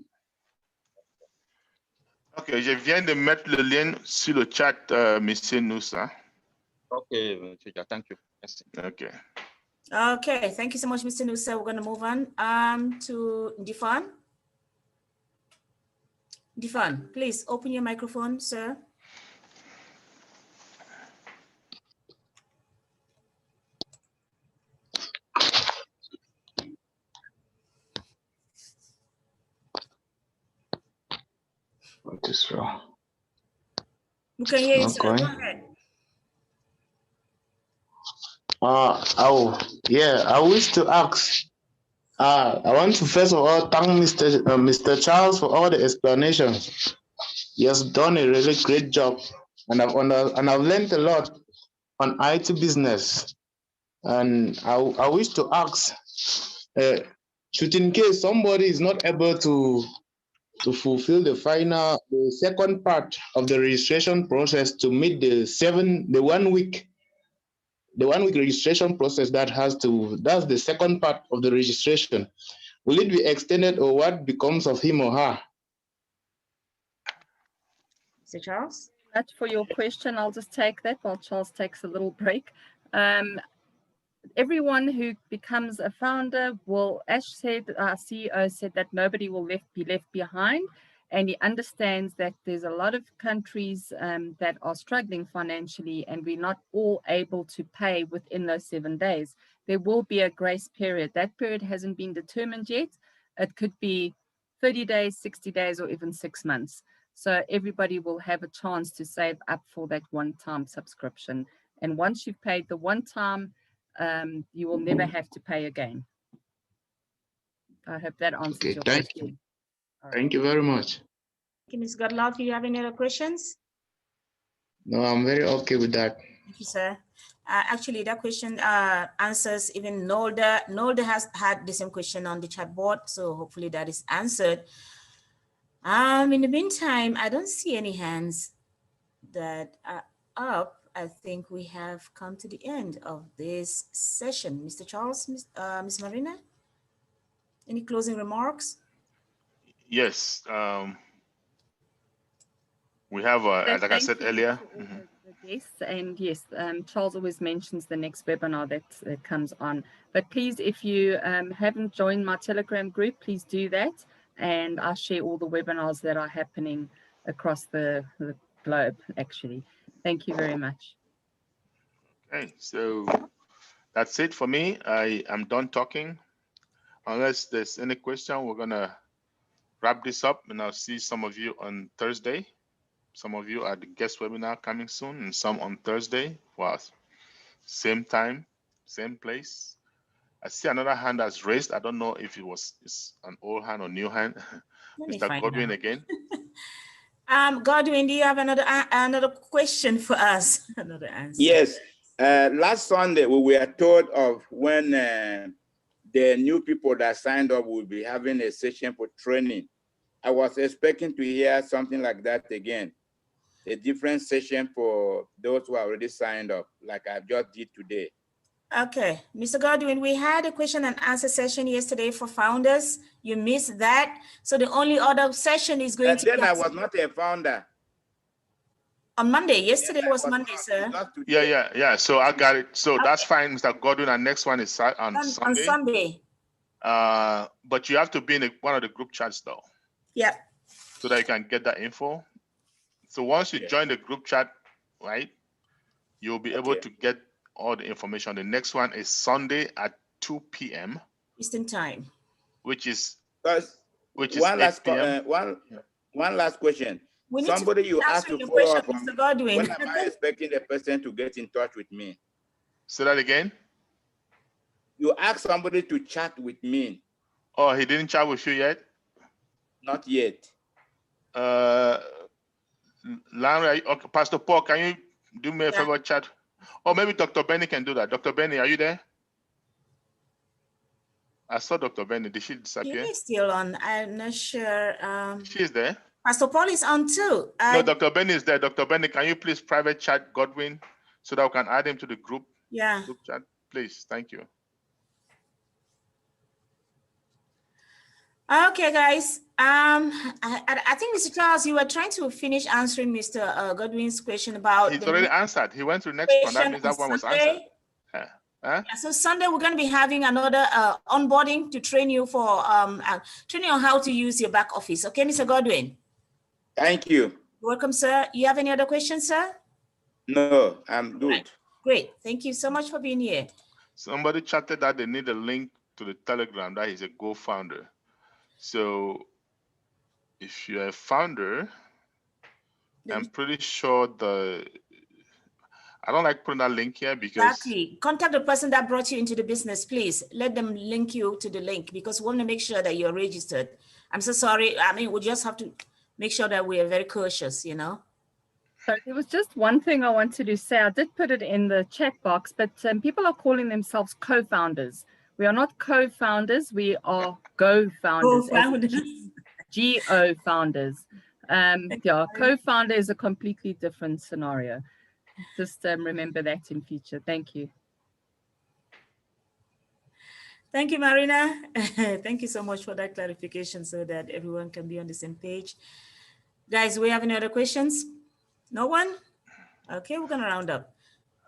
[SPEAKER 2] OK, je viens de mettre le lien sur le chat, monsieur Noussa.
[SPEAKER 10] Okay, thank you. Yes.
[SPEAKER 2] Okay.
[SPEAKER 1] Okay, thank you so much, Mr. Nusa. We're going to move on to Difan. Difan, please open your microphone, sir.
[SPEAKER 11] What is wrong?
[SPEAKER 1] You can hear you, sir. Go ahead.
[SPEAKER 11] I wish to ask. I want to first of all thank Mr. Charles for all the explanations. He has done a really great job, and I've learned a lot on IT business. And I wish to ask, should in case somebody is not able to fulfill the second part of the registration process to meet the 1 week registration process that's the second part of the registration. Will it be extended or what becomes of him or her?
[SPEAKER 1] Mr. Charles?
[SPEAKER 3] That's for your question. I'll just take that while Charles takes a little break. Everyone who becomes a founder will, as said, our CEO said that nobody will be left behind. And he understands that there's a lot of countries that are struggling financially and we're not all able to pay within those 7 days. There will be a grace period. That period hasn't been determined yet. It could be 30 days, 60 days, or even 6 months. So everybody will have a chance to save up for that one-time subscription. And once you've paid the one-time, you will never have to pay again. I hope that answers your question.
[SPEAKER 11] Thank you very much.
[SPEAKER 1] Ms. Godlove, do you have any other questions?
[SPEAKER 11] No, I'm very okay with that.
[SPEAKER 1] Thank you, sir. Actually, that question answers even Nolda. Nolda has had the same question on the chat board, so hopefully that is answered. In the meantime, I don't see any hands that are up. I think we have come to the end of this session. Mr. Charles, Ms. Marina, any closing remarks?
[SPEAKER 2] Yes. We have, like I
[SPEAKER 3] Thank
[SPEAKER 2] said
[SPEAKER 3] you
[SPEAKER 2] earlier.
[SPEAKER 3] to all the guests. And yes, Charles always mentions the next webinar that comes on. But please, if you haven't joined my Telegram group, please do that. And I share all the webinars that are happening across the globe, actually. Thank you very much.
[SPEAKER 2] Okay, so that's it for me. I am done talking. Unless there's any question, we're gonna wrap this up, and I'll see some of you on Thursday. Some of you are the guest webinar coming soon, and some on Thursday for us. Same time, same place. I see another hand that's raised. I don't know if it's an old hand or new hand. Mr. Godwin again.
[SPEAKER 1] Godwin, do you have another question for us? Another answer.
[SPEAKER 8] Yes. Last Sunday, we were told of when the new people that signed up will be having a session for training. I was expecting to hear something like that again. A different session for those who are already signed up, like I just did today.
[SPEAKER 1] Okay, Mr. Godwin, we had a question and answer session yesterday for founders. You missed that. So the only other session is going to be—
[SPEAKER 8] Then I was not a founder.
[SPEAKER 1] On Monday. Yesterday was Monday, sir.
[SPEAKER 2] Yeah. So I got it. So that's fine, Mr. Godwin. Our next one is on Sunday.
[SPEAKER 1] On Sunday.
[SPEAKER 2] But you have to be in one of the group chats though.
[SPEAKER 1] Yeah.
[SPEAKER 2] So that you can get that info. So once you join the group chat, right, you'll be able to get all the information. The next one is Sunday at 2 p.m.
[SPEAKER 1] Eastern time.
[SPEAKER 2] Which is
[SPEAKER 8] one last one last question. Somebody you asked to follow up on.
[SPEAKER 1] Mr. Godwin.
[SPEAKER 8] When am I expecting the person to get in touch with me?
[SPEAKER 2] Say that again.
[SPEAKER 8] You asked somebody to chat with me.
[SPEAKER 2] Oh, he didn't chat with you yet?
[SPEAKER 8] Not yet.
[SPEAKER 2] Larry, okay, Pastor Paul, can you do me a favor, chat? Or maybe Dr. Benny can do that. Dr. Benny, are you there? I saw Dr. Benny. Did she disappear?
[SPEAKER 1] She's still on. I'm not sure.
[SPEAKER 2] She's there.
[SPEAKER 1] Pastor Paul is on too.
[SPEAKER 2] No, Dr. Benny is there. Dr. Benny, can you please private chat Godwin so that we can add him to the group?
[SPEAKER 1] Yeah.
[SPEAKER 2] Group chat, please. Thank you.
[SPEAKER 1] Okay, guys. I think, Mr. Charles, you were trying to finish answering Mr. Godwin's question about—
[SPEAKER 2] He's already answered. He went to the next one. That means that one was answered.
[SPEAKER 1] Yeah, so Sunday we're going to be having another onboarding to train you for training on how to use your back office. Okay, Mr. Godwin.
[SPEAKER 8] Thank you.
[SPEAKER 1] You're welcome, sir. You have any other questions, sir?
[SPEAKER 8] No, I'm good.
[SPEAKER 1] Right. Great. Thank you so much for being here.
[SPEAKER 2] Somebody chatted that they need a link to the Telegram. That is a Go founder. So if you're a founder, I'm pretty sure I don't like putting that link here because—
[SPEAKER 1] Exactly. Contact the person that brought you into the business, please. Let them link you to the link because we want to make sure that you're registered. I'm so sorry. I mean, we just have to make sure that we are very cautious, you know.
[SPEAKER 3] So there was just one thing I wanted to say. I did put it in the chat box, but people are calling themselves co-founders. We are not co-founders. We are go-founders. Go founders. Yeah, co-founder is a completely different scenario. Just remember that in future. Thank you.
[SPEAKER 1] Thank you, Marina. Thank you so much for that clarification so that everyone can be on the same page. Guys, we have any other questions? No one? Okay, we're going to round up.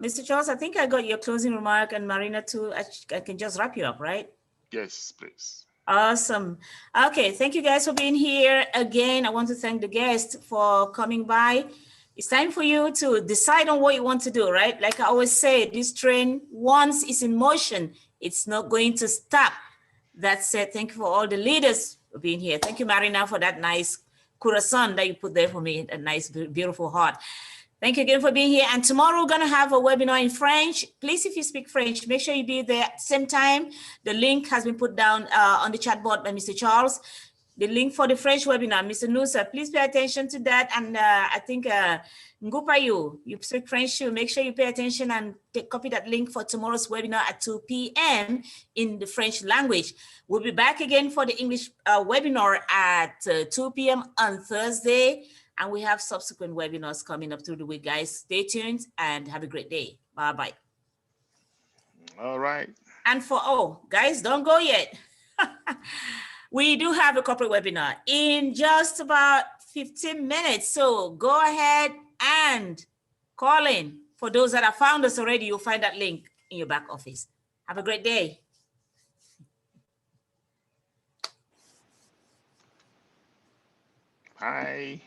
[SPEAKER 1] Mr. Charles, I think I got your closing remark, and Marina too. I can just wrap you up, right?
[SPEAKER 2] Yes, please.
[SPEAKER 1] Awesome. Okay, thank you guys for being here. Again, I want to thank the guests for coming by. It's time for you to decide on what you want to do, right? Like I always say, this train, once it's in motion, it's not going to stop. That said, thank you for all the leaders for being here. Thank you, Marina, for that nice corazon that you put there for me, a nice, beautiful heart. Thank you again for being here. And tomorrow we're going to have a webinar in French. Please, if you speak French, make sure you be there at the same time. The link has been put down on the chat board by Mr. Charles. the link for the French webinar. Mr. Nusa, please pay attention to that. And I think Ngupayu, you speak French too. Make sure you pay attention and copy that link for tomorrow's webinar at 2 p.m. in the French language. We'll be back again for the English webinar at 2 p.m. on Thursday. And we have subsequent webinars coming up through the week, guys. Stay tuned and have a great day. Bye-bye.
[SPEAKER 2] All right.
[SPEAKER 1] And guys, don't go yet. We do have a corporate webinar in just about 15 minutes. So go ahead and call in. For those that have found us already, you'll find that link in your back office. Have a great day.
[SPEAKER 2] Bye.